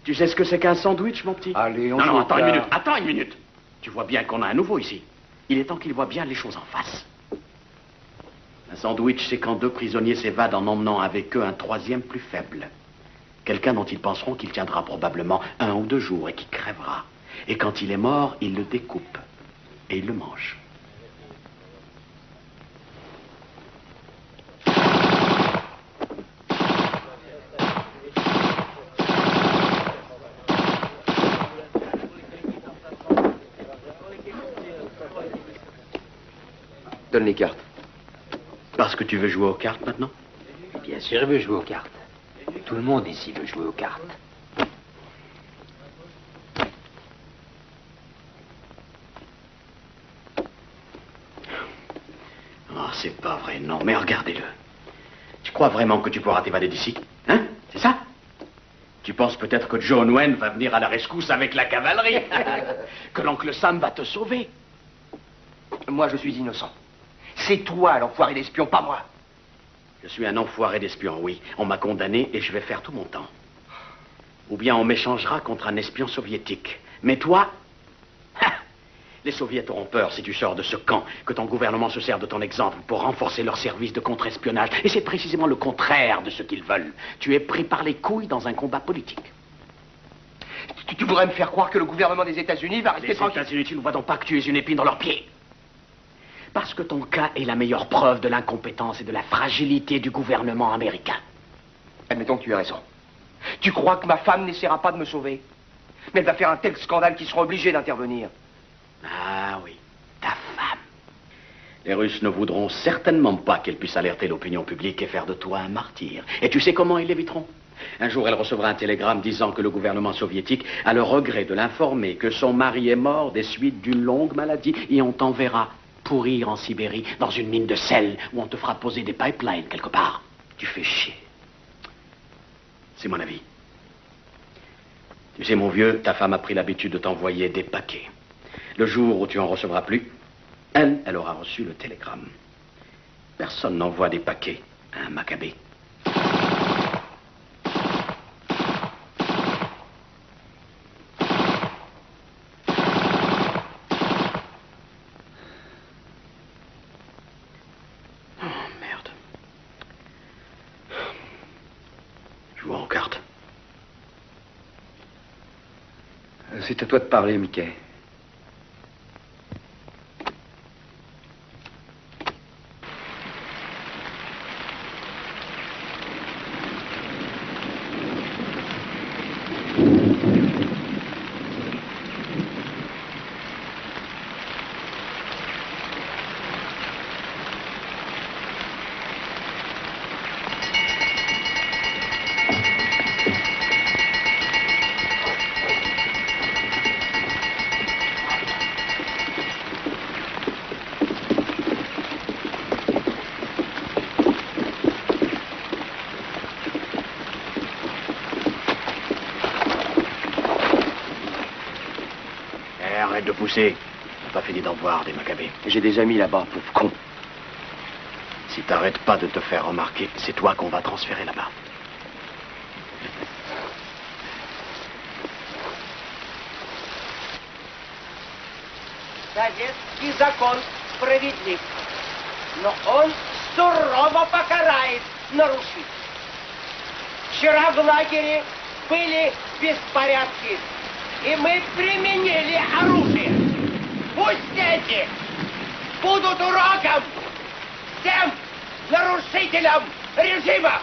Tu sais ce que c'est qu'un sandwich, mon petit? Allez, on Non, joue attends aux une minute, cartes. attends une minute. Tu vois bien qu'on a un nouveau ici. Il est temps qu'il voit bien les choses en face. Un sandwich, c'est quand deux prisonniers s'évadent en emmenant avec eux un troisième plus faible. Quelqu'un dont ils penseront qu'il tiendra probablement 1 ou 2 jours et qui crèvera. Et quand il est mort, ils le découpent et ils le mangent. Donne les cartes. Parce que tu veux jouer aux cartes maintenant? Bien sûr, il veut jouer aux cartes. Tout le monde ici veut jouer aux cartes. Oh, c'est pas vrai, non, mais regardez-le. Tu crois vraiment que tu pourras t'évader d'ici? Hein? C'est ça? Tu penses peut-être que John Wayne va venir à la rescousse avec la cavalerie? Que l'oncle Sam va te sauver? Moi, je suis innocent. C'est toi, l'enfoiré d'espion, pas moi. Je suis un enfoiré d'espion, oui. On m'a condamné et je vais faire tout mon temps. Ou bien on m'échangera contre un espion soviétique. Mais toi, les soviets auront peur si tu sors de ce camp, que ton gouvernement se sert de ton exemple pour renforcer leur service de contre-espionnage. Et c'est précisément le contraire de ce qu'ils veulent. Tu es pris par les couilles dans un combat politique. Tu voudrais me faire croire que le gouvernement des États-Unis va rester tranquille? Les États-Unis, tu ne vois donc pas que tu es une épine dans leurs pieds? Parce que ton cas est la meilleure preuve de l'incompétence et de la fragilité du gouvernement américain. Admettons que tu as raison. Tu crois que ma femme n'essaiera pas de me sauver? Mais elle va faire un tel scandale qu'ils seront obligés d'intervenir. Ah oui, ta femme. Les Russes ne voudront certainement pas qu'elle puisse alerter l'opinion publique et faire de toi un martyr. Et tu sais comment ils l'éviteront? Un jour, elle recevra un télégramme disant que le gouvernement soviétique a le regret de l'informer que son mari est mort des suites d'une longue maladie et on t'enverra pourrir en Sibérie, dans une mine de sel, où on te fera poser des pipelines quelque part. Tu fais chier. C'est mon avis. Tu sais, mon vieux, ta femme a pris l'habitude de t'envoyer des paquets. Le jour où tu en recevras plus, elle aura reçu le télégramme. Personne n'envoie des paquets à un Maccabée. C'est à toi de parler, Mickey. Arrête de pousser. T'as pas fini d'en voir des Maccabées. J'ai des amis là-bas, pauvre con. Si t'arrêtes pas de te faire remarquer, c'est toi qu'on va transférer là-bas. Советский закон справедлив, но он сурово покарает нарушителей. Вчера в лагере были беспорядки, и мы применили оружие. Пусть эти будут уроком всем нарушителям режима.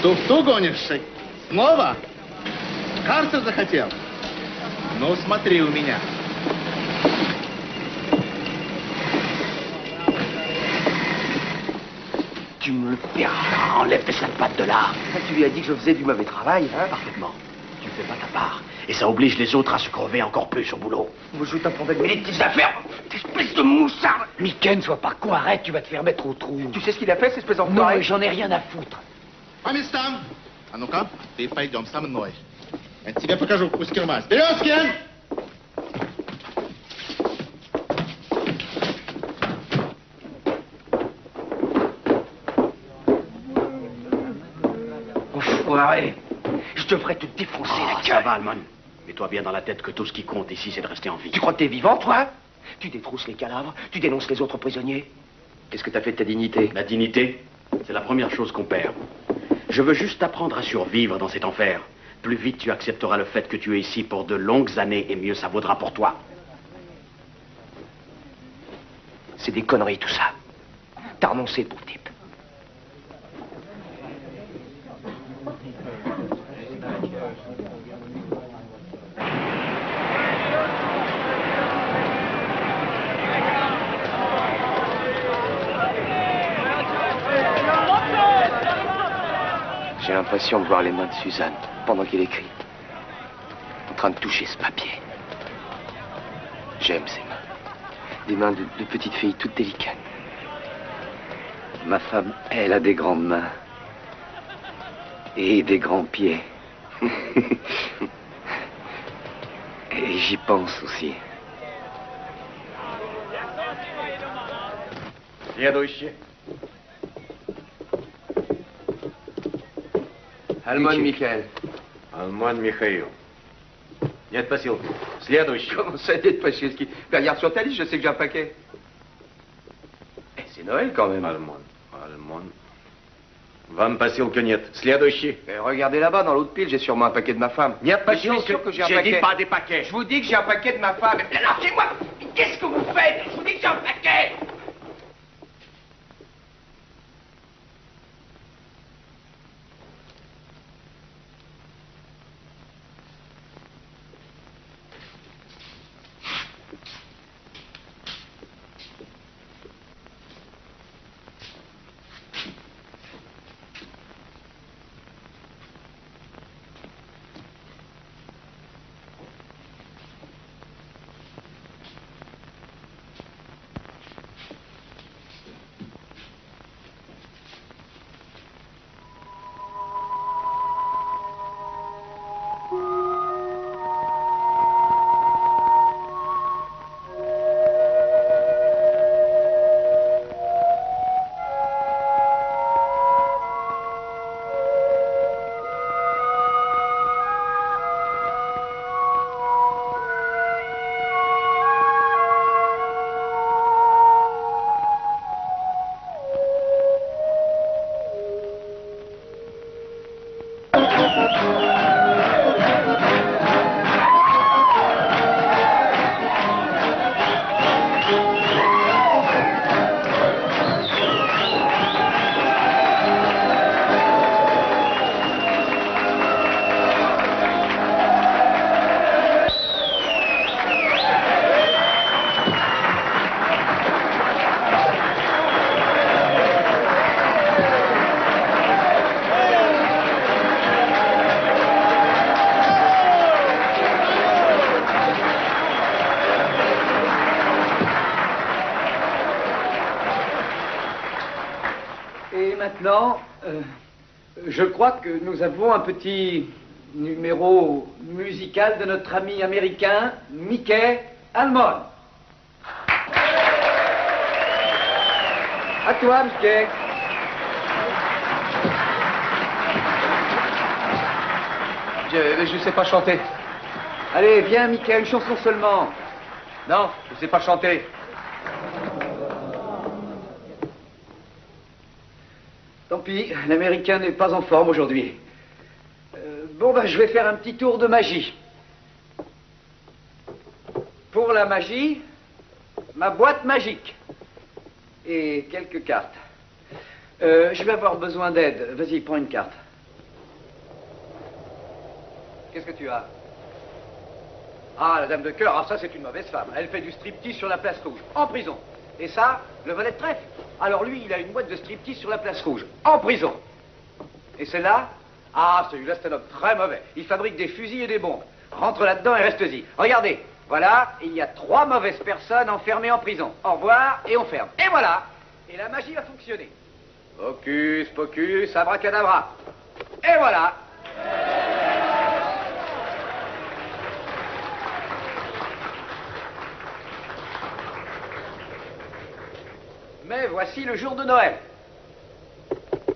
Туфту гонишься? Снова? Карцер захотел? Ну, смотри у меня. Tu me le perds. Enlève tes sales pattes de là. Tu lui as dit que je faisais du mauvais travail, hein? Parfaitement. Tu fais pas ta part. Et ça oblige les autres à se crever encore plus au boulot. Je t'apprendrai de les petites affaires. Espèce de moussard. Miken, sois pas con, arrête, tu vas te faire mettre au trou. Tu sais ce qu'il a fait, cette espèce Non, d'enfoiré? mais j'en ai rien à foutre. По местам! А ну-ка, ты пойдем со мной. Я тебе покажу Кускерма. Вперед, Кен! Enfoiré. Je devrais te défoncer la gueule. Ça va, Almon. Mets-toi bien dans la tête que tout ce qui compte ici, c'est de rester en vie. Tu crois que t'es vivant, toi? Tu détrousses les cadavres, tu dénonces les autres prisonniers. Qu'est-ce que t'as fait de ta dignité? La dignité, c'est la première chose qu'on perd. Je veux juste apprendre à survivre dans cet enfer. Plus vite tu accepteras le fait que tu es ici pour de longues années, et mieux ça vaudra pour toi. C'est des conneries, tout ça. T'as renoncé, pauvre type. J'ai l'impression de voir les mains de Suzanne pendant qu'il écrit. En train de toucher ce papier. J'aime ces mains. Des mains de petite fille toutes délicates. Ma femme, elle a des grandes mains. Et des grands pieds. Et j'y pense aussi. Следующий. Almon Michael. Almon Михаил. Нет посылки. Следующий. Comment ça, нет посылки? Regarde sur ta liste, je sais que j'ai un paquet. Eh, c'est Noël quand même. Almon. Вам посылки нет. Следующий. Eh, regardez là-bas, dans l'autre pile, j'ai sûrement un paquet de ma femme. Нет Mais je suis посылки. sûr que j'ai un J'ai paquet. dit pas des paquets. Je vous dis que j'ai un paquet de ma femme. Lâchez-moi! Qu'est-ce que vous faites? Je vous dis que j'ai un paquet! maintenant, je crois que nous avons un petit numéro musical de notre ami américain, Mickey Almond. À toi, Mickey. Je sais pas chanter. Allez, viens, Mickey, une chanson seulement. Non, je sais pas chanter. Tant pis, l'Américain n'est pas en forme aujourd'hui. Bon, ben, je vais faire un petit tour de magie. Pour la magie, ma boîte magique. Et quelques cartes. Je vais avoir besoin d'aide. Vas-y, prends une carte. Qu'est-ce que tu as? Ah, la dame de cœur, ah, ça c'est une mauvaise femme. Elle fait du striptease sur la place rouge, en prison. Et ça, le valet de trèfle. Alors lui, il a une boîte de striptease sur la place rouge, en prison. Et celle-là? Ah, celui-là c'est un homme très mauvais. Il fabrique des fusils et des bombes. Rentre là-dedans et reste-y. Regardez, voilà, il y a 3 mauvaises personnes enfermées en prison. Au revoir, et on ferme. Et voilà. Et la magie va fonctionner. Hocus pocus, abracadabra. Et voilà. Mais voici le jour de Noël.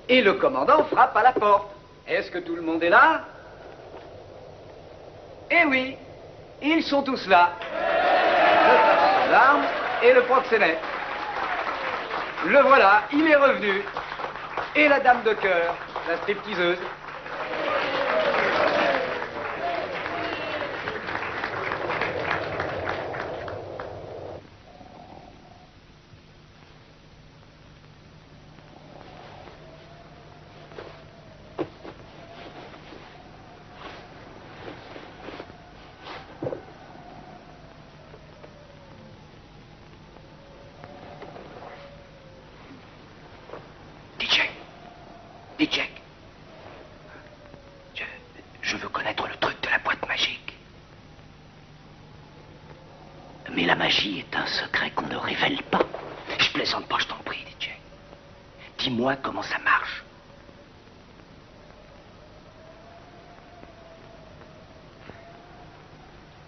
Et le commandant frappe à la porte. Est-ce que tout le monde est là? Eh oui, ils sont tous là. Le trafiquant d'armes et le proxénète. Le voilà, il est revenu. Et la dame de cœur, la stripteaseuse. Dis Jack, je veux connaître le truc de la boîte magique. Mais la magie est un secret qu'on ne révèle pas. Je plaisante pas, je t'en prie, dis Jack. Dis-moi comment ça marche.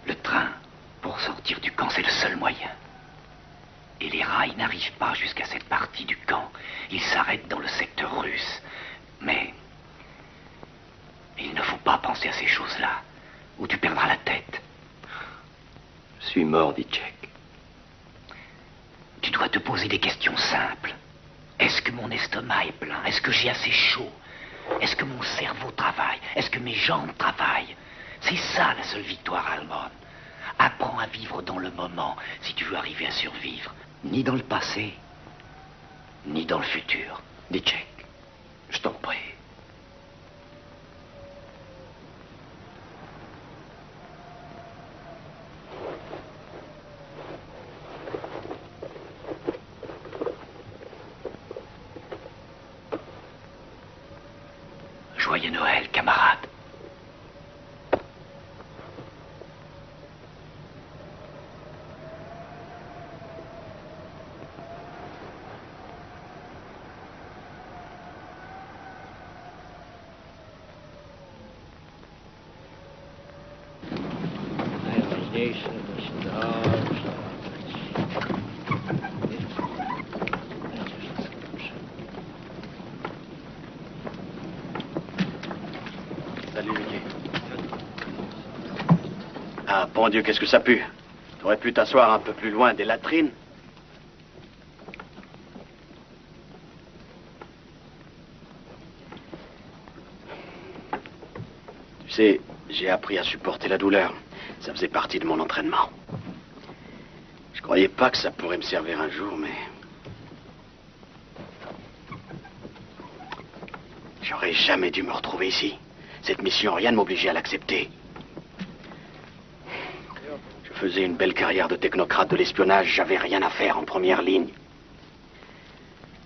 Le train, pour sortir du camp, c'est le seul moyen. Et les rails n'arrivent pas jusqu'à cette partie du camp. Ils s'arrêtent dans le secteur russe. Mais il ne faut pas penser à ces choses-là, ou tu perdras la tête. Je suis mort, dit Jack. Tu dois te poser des questions simples. Est-ce que mon estomac est plein? Est-ce que j'ai assez chaud? Est-ce que mon cerveau travaille? Est-ce que mes jambes travaillent? C'est ça la seule victoire allemande. Apprends à vivre dans le moment si tu veux arriver à survivre. Ni dans le passé, ni dans le futur. Dit Jack. Je t'en prie. Joyeux Noël, camarade. Salut, Mickey. Ah, bon Dieu, qu'est-ce que ça pue. T'aurais pu t'asseoir un peu plus loin des latrines. Tu sais, j'ai appris à supporter la douleur. Ça faisait partie de mon entraînement. Je croyais pas que ça pourrait me servir un jour, mais... J'aurais jamais dû me retrouver ici. Cette mission, rien ne m'obligeait à l'accepter. Je faisais une belle carrière de technocrate de l'espionnage, j'avais rien à faire en première ligne.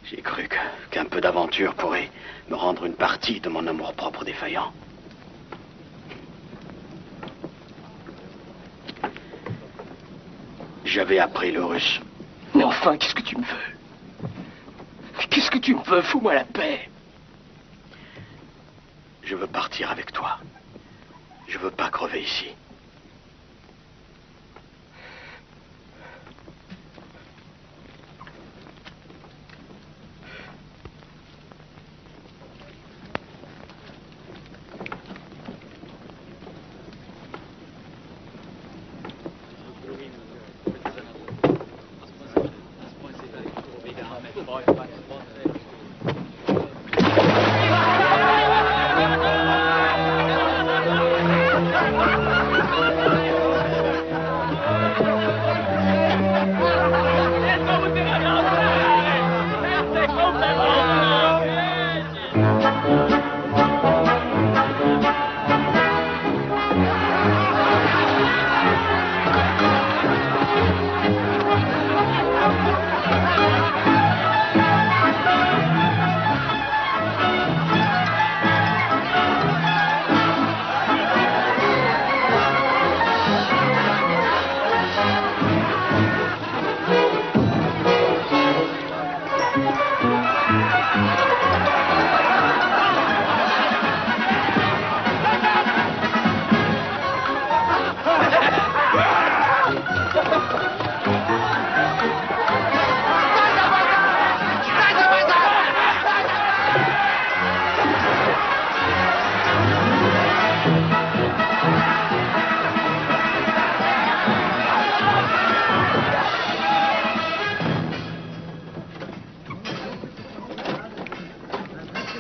J'ai cru qu'un peu d'aventure pourrait me rendre une partie de mon amour-propre défaillant. J'avais appris le russe. Mais enfin, qu'est-ce que tu me veux? Qu'est-ce que tu me veux? Fous-moi la paix. Je veux partir avec toi. Je veux pas crever ici.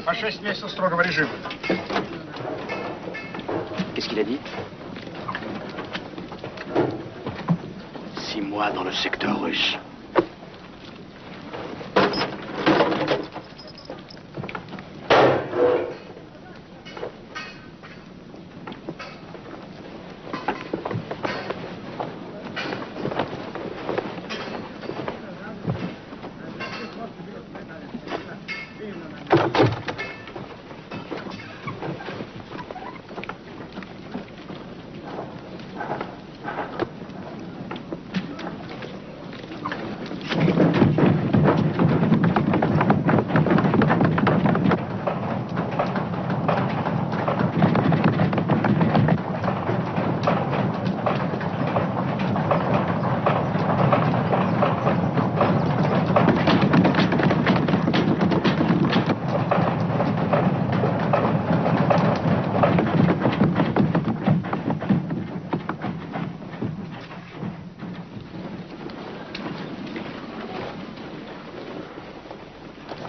По 6 месяцев строгого режима. Qu'est-ce qu'il a dit? 6 mois dans le secteur russe.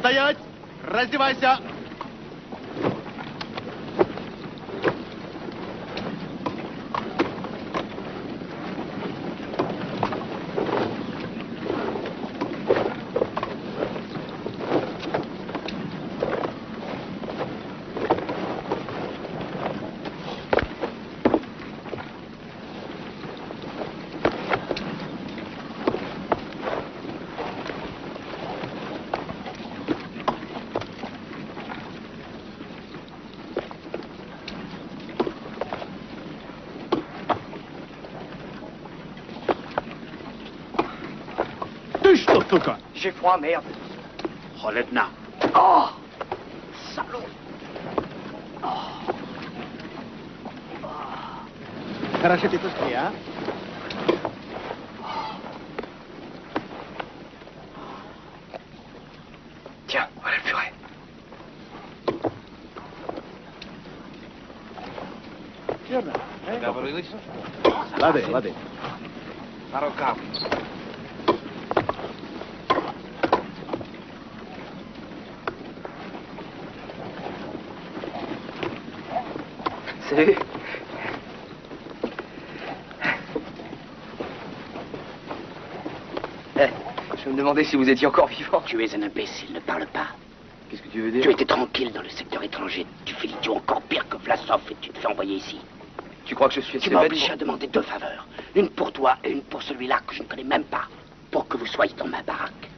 Стоять! Раздевайся! J'ai froid, merde. Oh, lieutenant. Oh! Salaud! Хорошо, ты быстрее, а? Tiens, voilà le furet. Lade, lade. На рукав. Salut. Je me demandais si vous étiez encore vivant. Tu es un imbécile, ne parle pas. Qu'est-ce que tu veux dire? Tu étais tranquille dans le secteur étranger. Tu fais l'idiot encore pire que Vlasov et tu te fais envoyer ici. Tu crois que je suis... Tu m'as obligé à demander 2 faveurs. Une pour toi et une pour celui-là que je ne connais même pas. Pour que vous soyez dans ma baraque.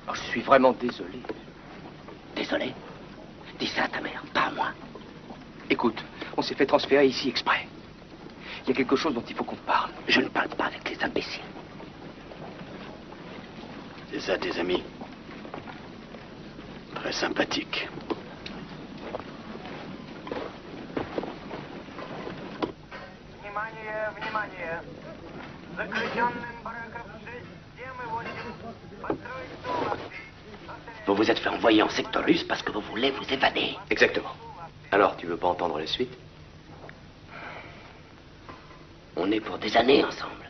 Oh, je suis vraiment désolé. Désolé? Dis ça à ta mère, pas à moi. Écoute, on s'est fait transférer ici exprès. Il y a quelque chose dont il faut qu'on parle. Je ne parle pas avec les imbéciles. C'est ça tes amis? Très sympathique. Внимание, внимание. Заключенным бараков 6, 7 и 8 построить сумахты. Vous vous êtes fait envoyer en secteur russe parce que vous voulez vous évader. Exactement. Alors, tu veux pas entendre la suite? On est pour des années ensemble.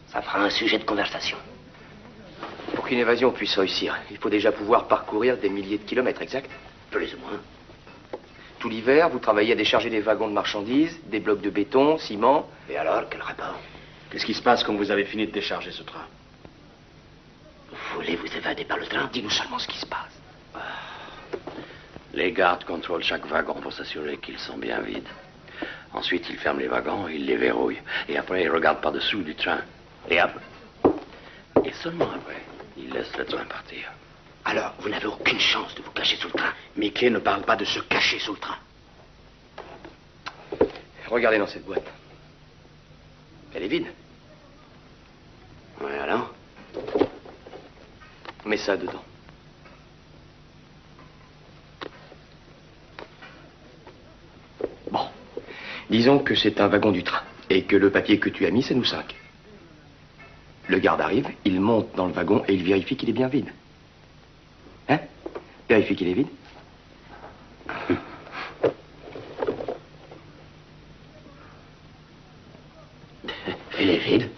Ça fera un sujet de conversation. Pour qu'une évasion puisse réussir, il faut déjà pouvoir parcourir des milliers de kilomètres, exact? Plus ou moins. Tout l'hiver, vous travaillez à décharger des wagons de marchandises, des blocs de béton, ciment. Et alors, quel rapport? Qu'est-ce qui se passe quand vous avez fini de décharger ce train? Vous voulez vous évader par le train? Dis-nous seulement ce qui se passe. Les gardes contrôlent chaque wagon pour s'assurer qu'ils sont bien vides. Ensuite, ils ferment les wagons, ils les verrouillent. Et après, ils regardent par-dessous du train. Et après... Et seulement après, ils laissent le train partir. Alors, vous n'avez aucune chance de vous cacher sous le train. Mickey ne parle pas de se cacher sous le train. Regardez dans cette boîte. Elle est vide. Ouais, alors? Mets ça dedans. Bon. Disons que c'est un wagon du train. Et que le papier que tu as mis, c'est nous 5. Le garde arrive, il monte dans le wagon et il vérifie qu'il est bien vide. Hein? Vérifie qu'il est vide. Il est vide?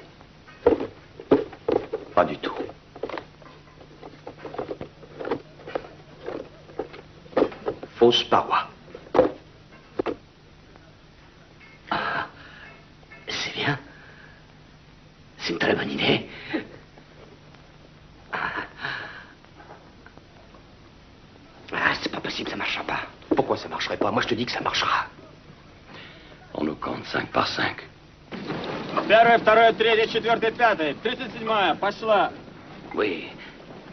Pas du tout. Fausse paroi. Ah, c'est bien. C'est une très bonne idée. Ah, c'est pas possible, ça marchera pas. Pourquoi ça marcherait pas? Moi, je te dis que ça marchera. On nous compte 5 par 5. Первое, второе, третье, четвертое, пятое. 37-я, пошла. Oui,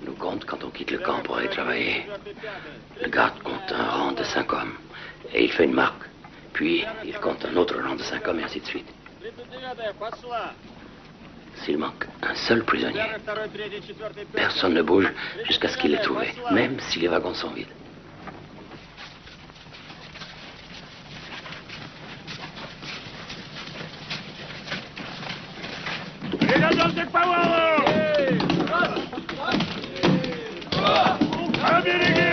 nous compte quand on quitte le camp pour aller travailler. Le garde compte un rang de 5 hommes. Et il fait une marque. Puis, il compte un autre rang de 5 hommes et ainsi de suite. 39-я, пошла. S'il manque un seul prisonnier, Первое, второе, третье, четвертое, пятое. personne ne bouge jusqu'à ce qu'il l'ait trouvé, même si les wagons sont vides. Приготовься к повалу! Оберегись!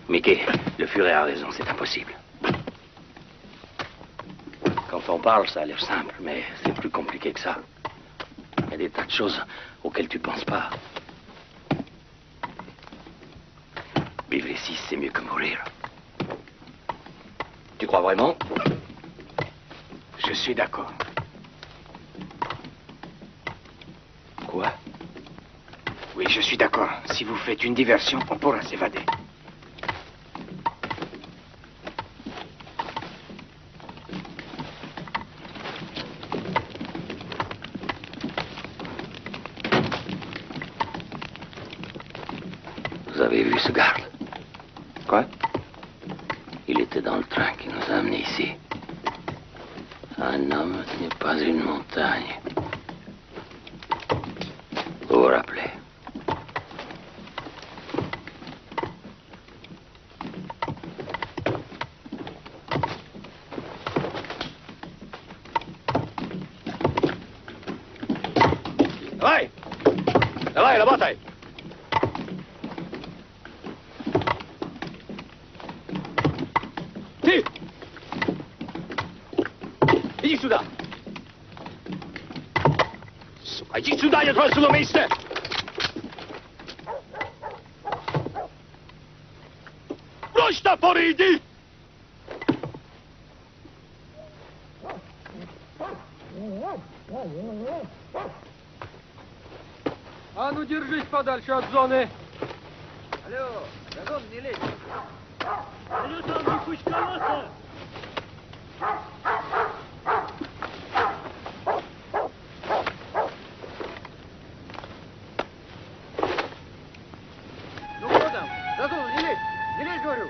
Mickey, le Furet a raison, c'est impossible. Quand on parle, ça a l'air simple, mais c'est plus compliqué que ça. Il y a des tas de choses auxquelles tu penses pas. Vivre ici, c'est mieux que mourir. Tu crois vraiment? Je suis d'accord. Quoi? Oui, je suis d'accord. Si vous faites une diversion, on pourra s'évader. Vous avez vu ce garde? Quoi? Il était dans le train qui nous a amenés ici. Un homme n'est pas une montagne. Vous vous rappelez? Давай! Давай, работай! Ты! Иди сюда! Сука, иди сюда, я твое сюда место! Брось топор и иди! А ну держись подальше от зоны. Алло, на зону не лезь. Алло, там не пучковаться. Не лезь, говорю!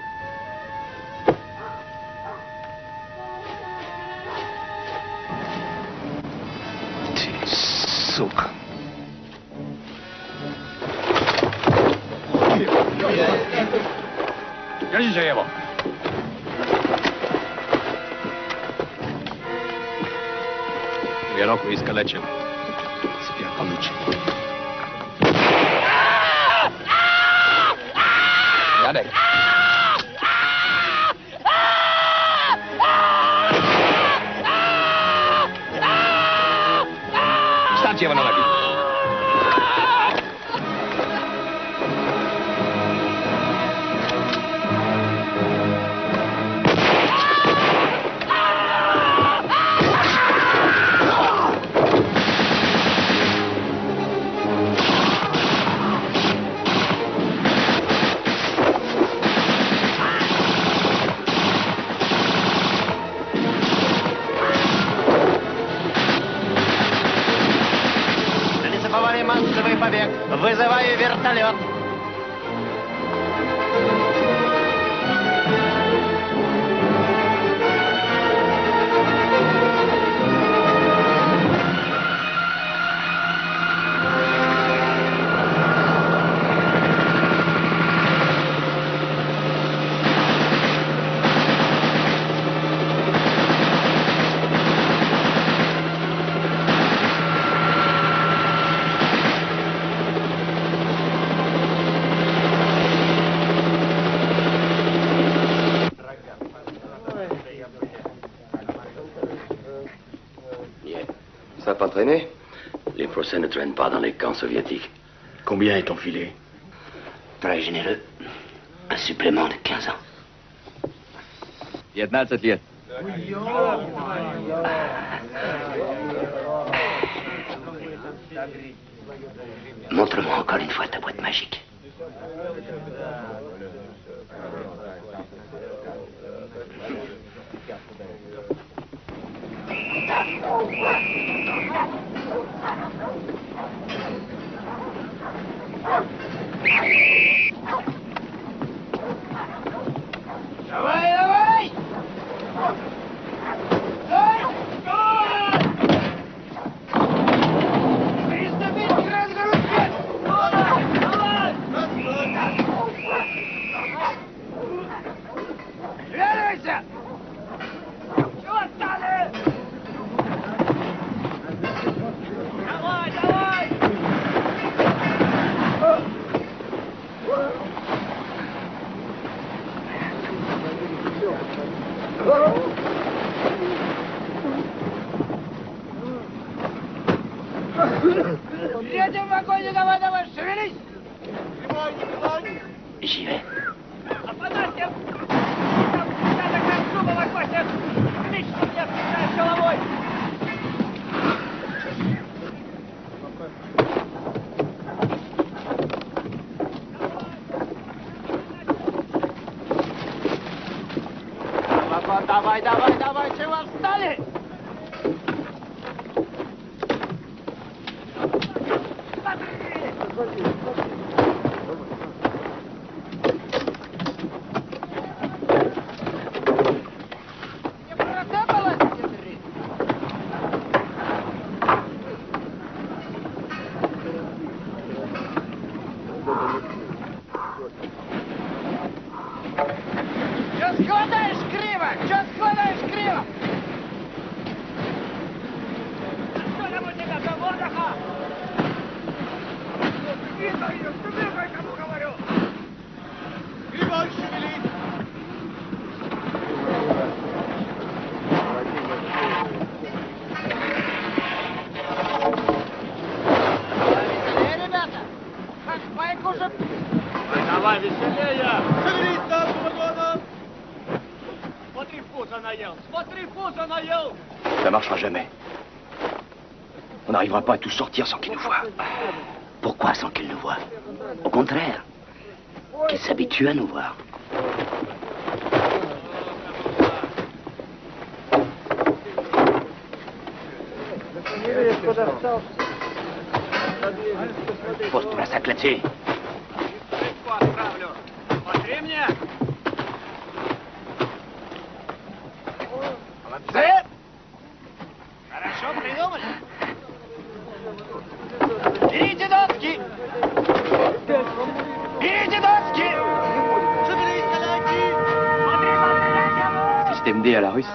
Ты сука! Держите его! Вероку искалечил. Теперь получи. Ядек. Встаньте его на ноги. Массовый побег. Вызываю вертолет. Ça n'a pas traîné? Les procès ne traînent pas dans les camps soviétiques. Combien est ton filet? Très généreux. Un supplément de 15 ans. 15 лет. Montre-moi encore une fois ta boîte magique. Давай, давай! Приступить к разгрузке! Давай! Веруйся! Чего стали? Давай, давай! В третьем вагоне, давай, давай, шевелись! J'y vais. Опадайте! Надо к концу молокосик! Лично мне встречаешь головой! Давай, давай, давай, чего встали? Не просыпалась, Дмитрий? Чё складаешь криво? Чё складаешь криво? Что там у тебя за воздуха? Двигай ее, двигай, кому говорю! И больше велит! Ребята! Как байк уже... Давай, веселее! Шевелись там, вагоном! Смотри, пузо наел! Смотри, пузо наел! Ça marchera jamais. On n'arrivera pas à tous sortir sans qu'ils nous voient. Pourquoi sans qu'ils nous voient? Au contraire, qu'ils s'habituent à nous voir. Pose ton sac là-dessus. Отправлю. Смотри мне! BND à la russe.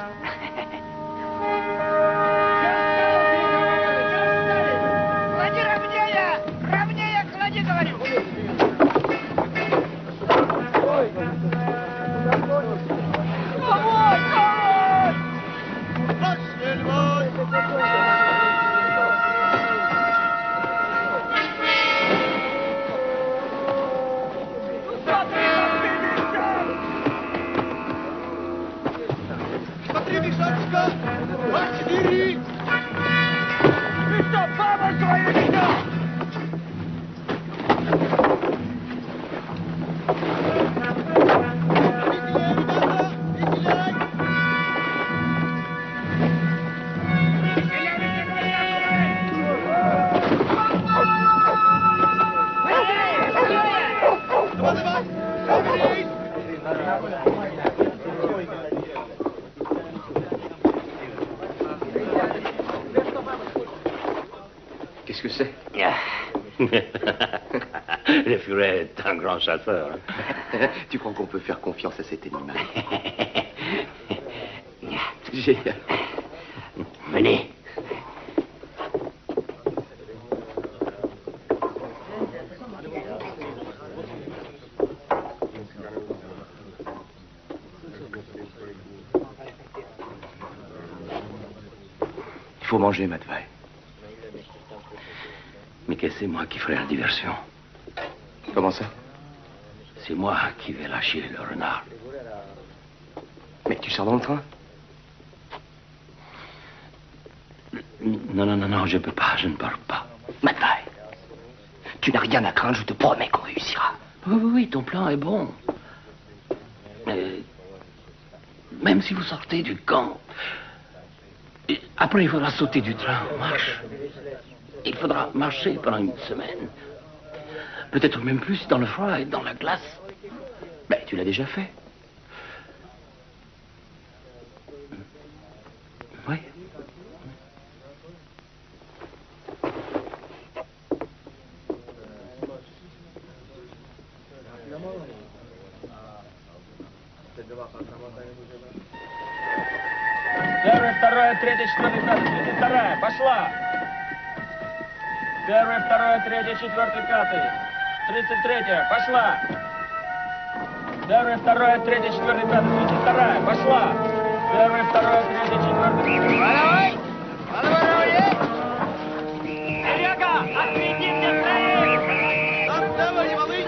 Qu'est-ce que c'est? Le furet est un grand chasseur. Tu crois qu'on peut faire confiance à cet animal? Venez. Il faut manger, Matvei. Mais que c'est moi qui ferai la diversion. Comment ça? C'est moi qui vais lâcher le renard. Mais tu sors dans le train? Non, je peux pas, je ne pars pas. Matvei, tu n'as rien à craindre, je te promets qu'on réussira. Oui, ton plan est bon. Mais même si vous sortez du camp, après il faudra sauter du train en marche. Il faudra marcher pendant une semaine. Peut-être même plus dans le froid et dans la glace. Ben, tu l'as déjà fait. Oui. Первая, вторая, третья, четвертая, пятая, 32-я, пошла! Первая, вторая, третья, четвертая, пятая, 33-я, пошла! Первая, вторая, третья, четвертая, пятая, 32-я, пошла! Первая, вторая, третья, четвертая... Давай! Серега, отведи мне троих! Давай, малыш!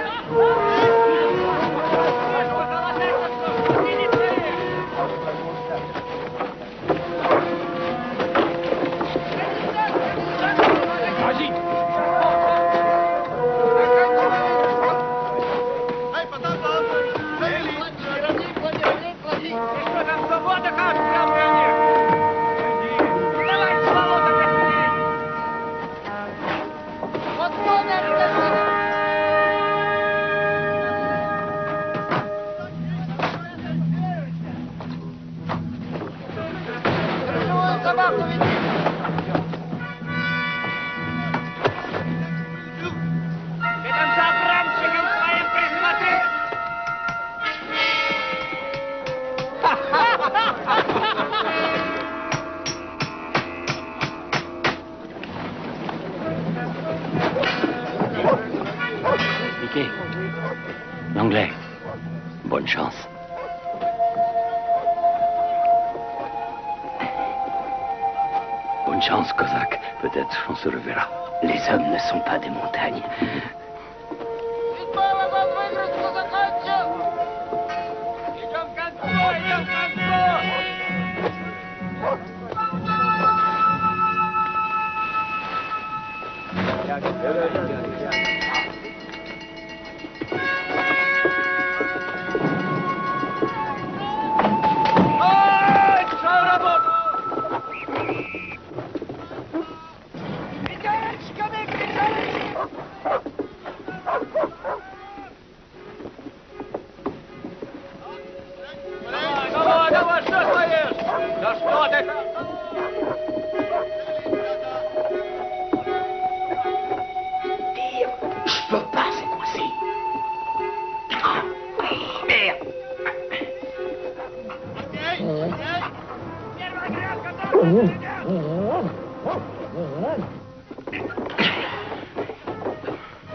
L'anglais. Bonne chance. Bonne chance, Cosaque. Peut-être on se reverra. Les hommes ne sont pas des montagnes.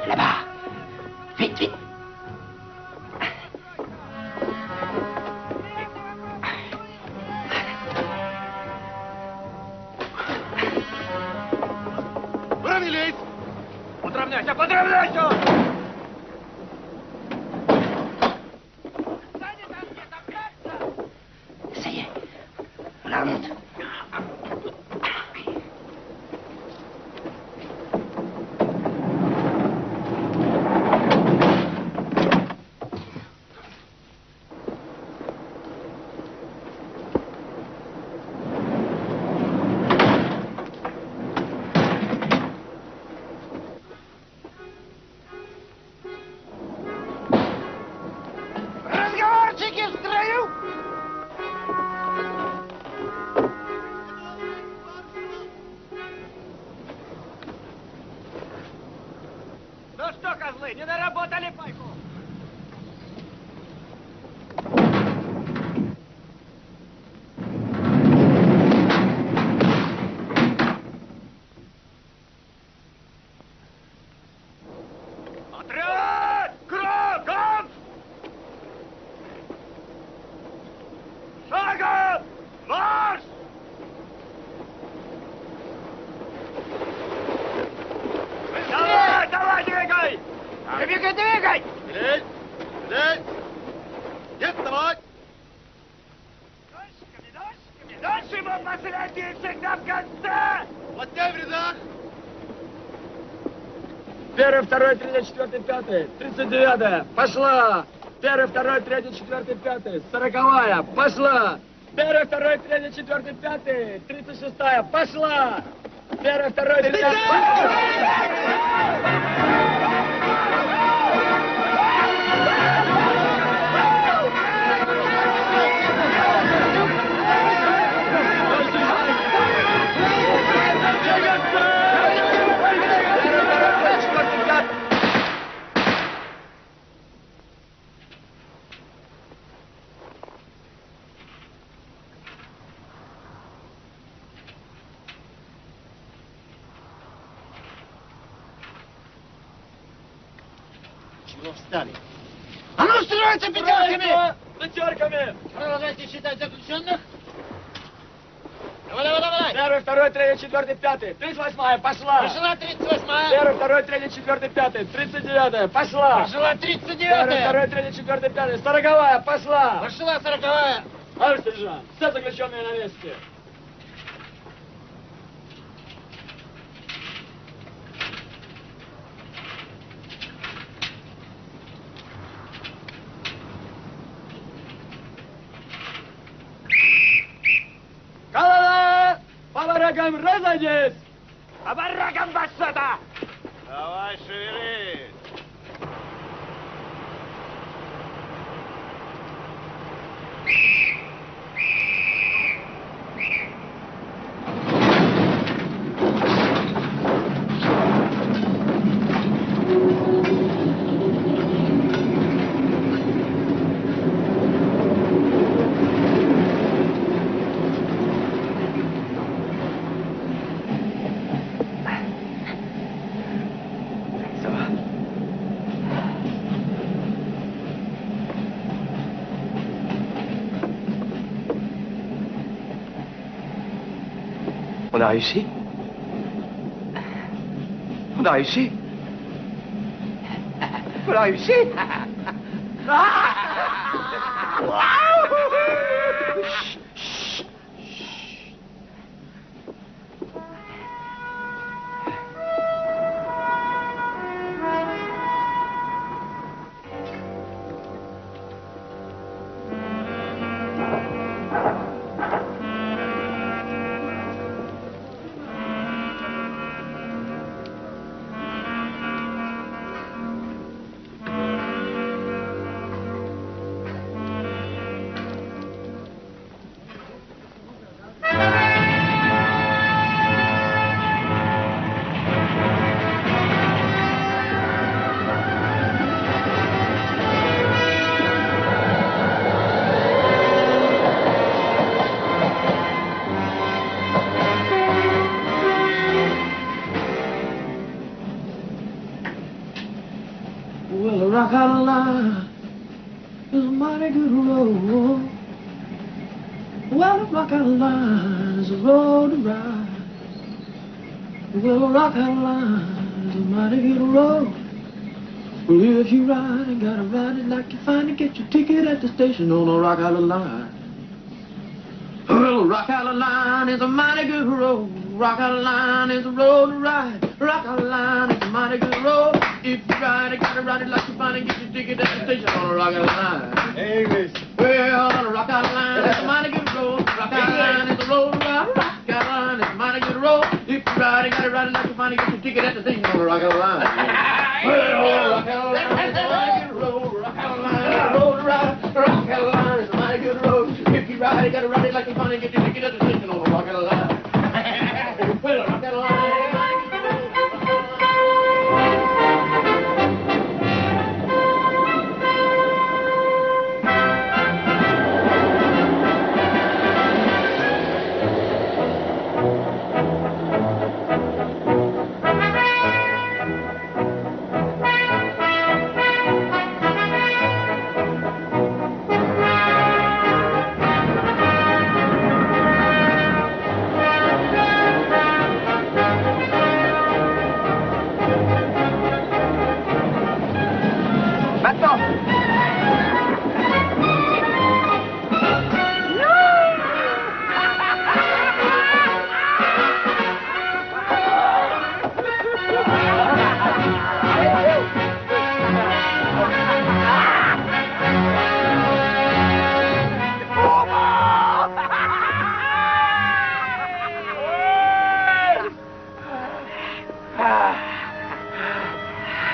Là-bas. Vite, vite. Выровнялись! Подравняйся, подравняйся! Ça y est, on la remonte. Разговорчики в строю! Ну что, козлы, не наработали пайку? Отряд! Кругом! Шагом! Марш! Давай, давай, двигай! Двигай, двигай! Стрель! Стрель! Нет, давай! Дальше мы последние всегда в конце! Плотнее в рядах! Первый, второй, третий, четвертый, пятый. 39-я. Пошла. Первый, второй, третий, четвертый, пятый. 40-я. Пошла. Первый, второй, третий, четвертый, пятый. 36-я. Пошла. Первый, второй, третий. Чего встали? А ну, строиться пятерками! Пятерками! Продолжайте считать заключенных. Давай, давай, давай! Первый, второй, третий, четвертый, пятый. 38-я. Пошла. Пошла 38-я. Первый, второй, третий, четвертый, пятый. 39-я. Пошла. Пошла 39-я. Первый, второй, третий, четвертый, пятый. 40-я. Пошла. Пошла 40-я. Товарищ сержант, все заключенные на месте. Колонна! По баракам разойдись! По баракам бассета! Давай, шевелись! On a réussi? On a réussi? On a réussi? Well, the Rock Island Line is a mighty good road. Well, the Rock Island Line is a road to ride. Well, the Rock Island Line is a mighty good road. Well, if you ride, you gotta ride it like you find it. Get your ticket at the station on the Rock Island Line. Well, the Rock Island Line is a mighty good road. Rock Island Line is a road to ride. Rock Island Line is a mighty good road. If you ride, you gotta ride it like you find it. Get your ticket at the station on the Rock Island Line. English. Well, the Rock Island Line is a mighty good road. Rock Island Line is a road to ride. Rock Island Line is a mighty good road. If you ride, you gotta ride it like you find it. Get your ticket at the station on the Rock Island Line. Well, Rock Island Line is a mighty good road. Rock Island Line is a road to ride. Rock Island Line is a mighty good road. If you ride, you gotta ride it like you find it. Get your ticket at the station on the Rock Island Line. Well, Rock Island Line.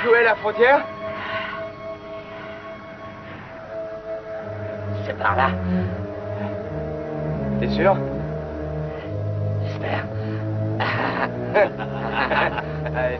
Où est la frontière? C'est par là. T'es sûr? J'espère. Allez.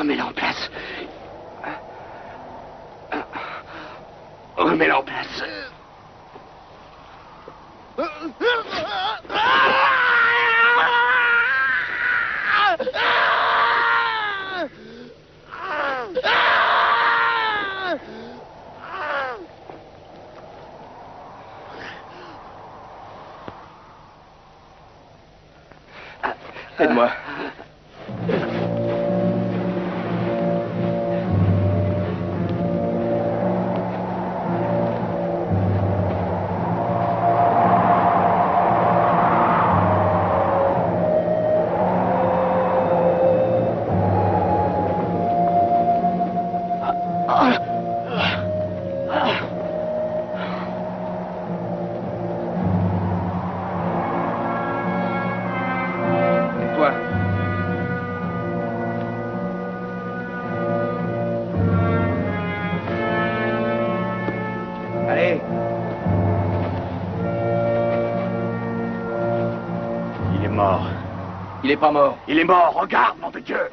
Remets-la en place. Remets-la en place. Aide-moi. Allez. Il est mort. Il est pas mort. Il est mort, regarde, nom de Dieu.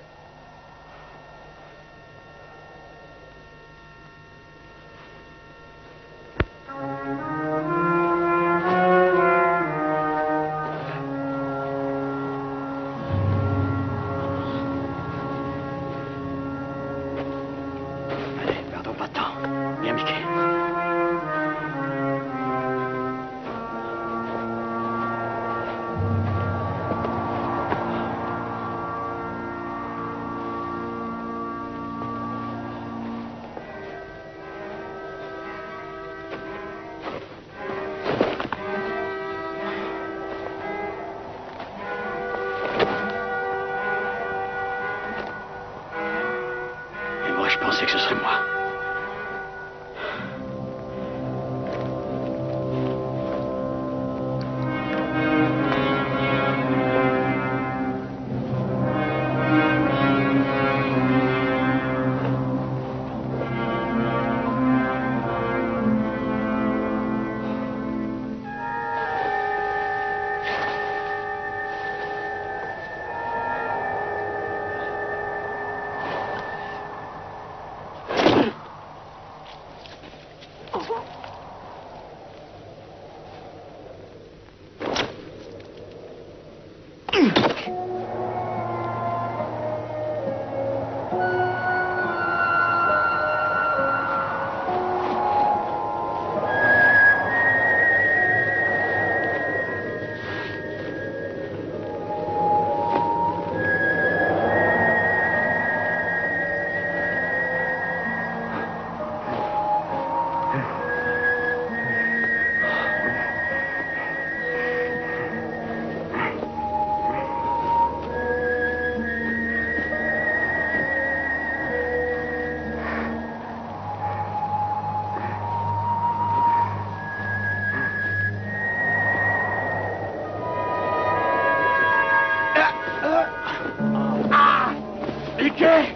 Allez, perdons pas de temps. Viens, Mickey. Et moi, je pensais que ce serait moi. Mickey!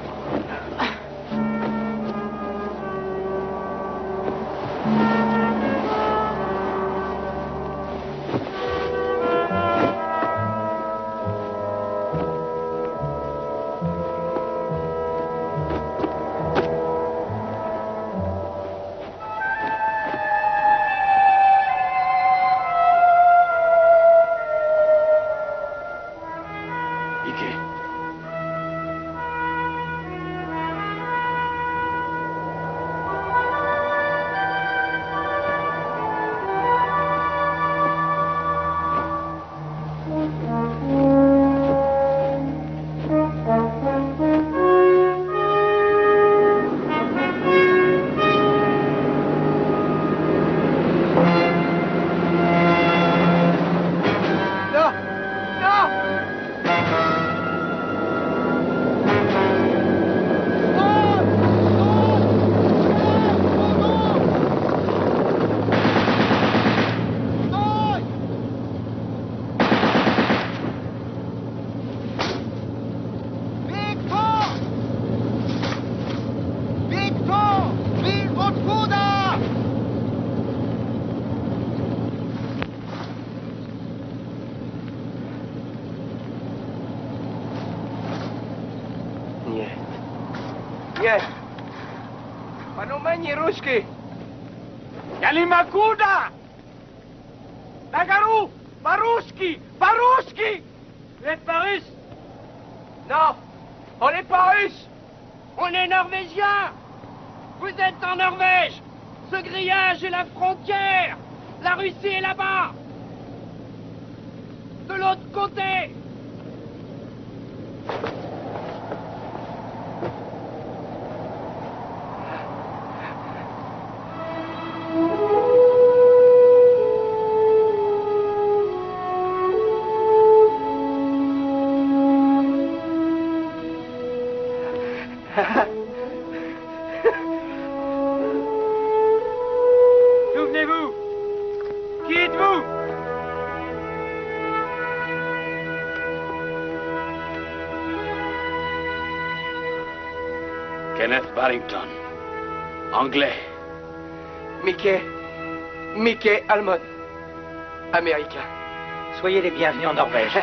Nie. Panomeni ruski. Yalimakuda. Nagarou. Parouski. Parouski. Vous êtes pas russe? Non. On n'est pas russe. On est norvégien. Vous êtes en Norvège. Ce grillage est la frontière. La Russie est là-bas. De l'autre côté. D'où venez-vous? Qui êtes-vous? Kenneth Barrington. Anglais. Mickey Almond. Américain. Soyez les bienvenus en Norvège.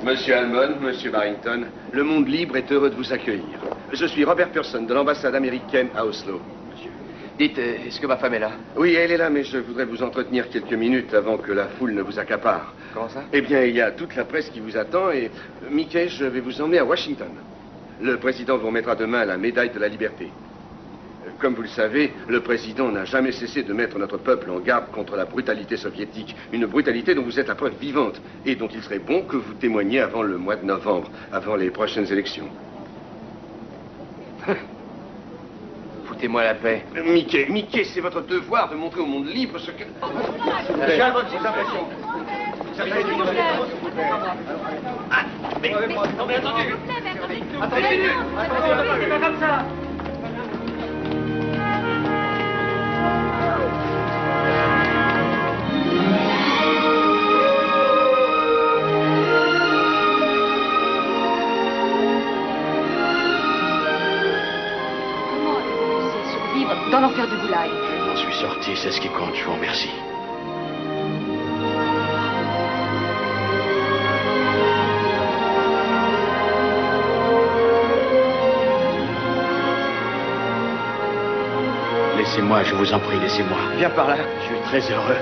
Monsieur Almond, Monsieur Barrington, le monde libre est heureux de vous accueillir. Je suis Robert Pearson de l'ambassade américaine à Oslo. Dites, est-ce que ma femme est là? Oui, elle est là, mais je voudrais vous entretenir quelques minutes avant que la foule ne vous accapare. Comment ça? Eh bien, il y a toute la presse qui vous attend et, Mickey, je vais vous emmener à Washington. Le président vous remettra demain la médaille de la liberté. Comme vous le savez, le président n'a jamais cessé de mettre notre peuple en garde contre la brutalité soviétique. Une brutalité dont vous êtes la preuve vivante et dont il serait bon que vous témoigniez avant le mois de novembre, avant les prochaines élections. Foutez-moi la paix. Mickey, c'est votre devoir de montrer au monde libre ce que... J'ai un vote vos impressions. Ah, mais... Non mais attendez. Attendez, pas comme ça. Dans l'enfer du Goulag. Je m'en suis sorti, c'est ce qui compte, je vous remercie. Laissez-moi, je vous en prie, laissez-moi. Viens par là. Je suis très heureux.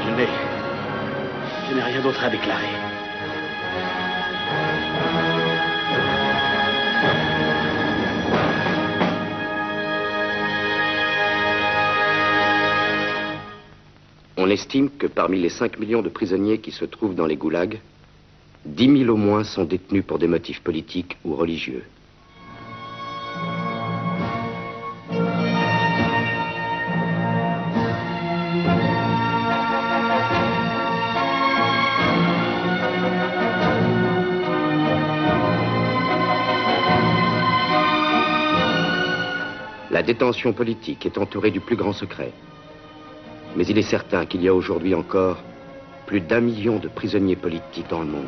Je n'ai rien d'autre à déclarer. On estime que parmi les 5 millions de prisonniers qui se trouvent dans les goulags, 10 000 au moins sont détenus pour des motifs politiques ou religieux. La détention politique est entourée du plus grand secret. Mais il est certain qu'il y a aujourd'hui encore plus d'1 million de prisonniers politiques dans le monde.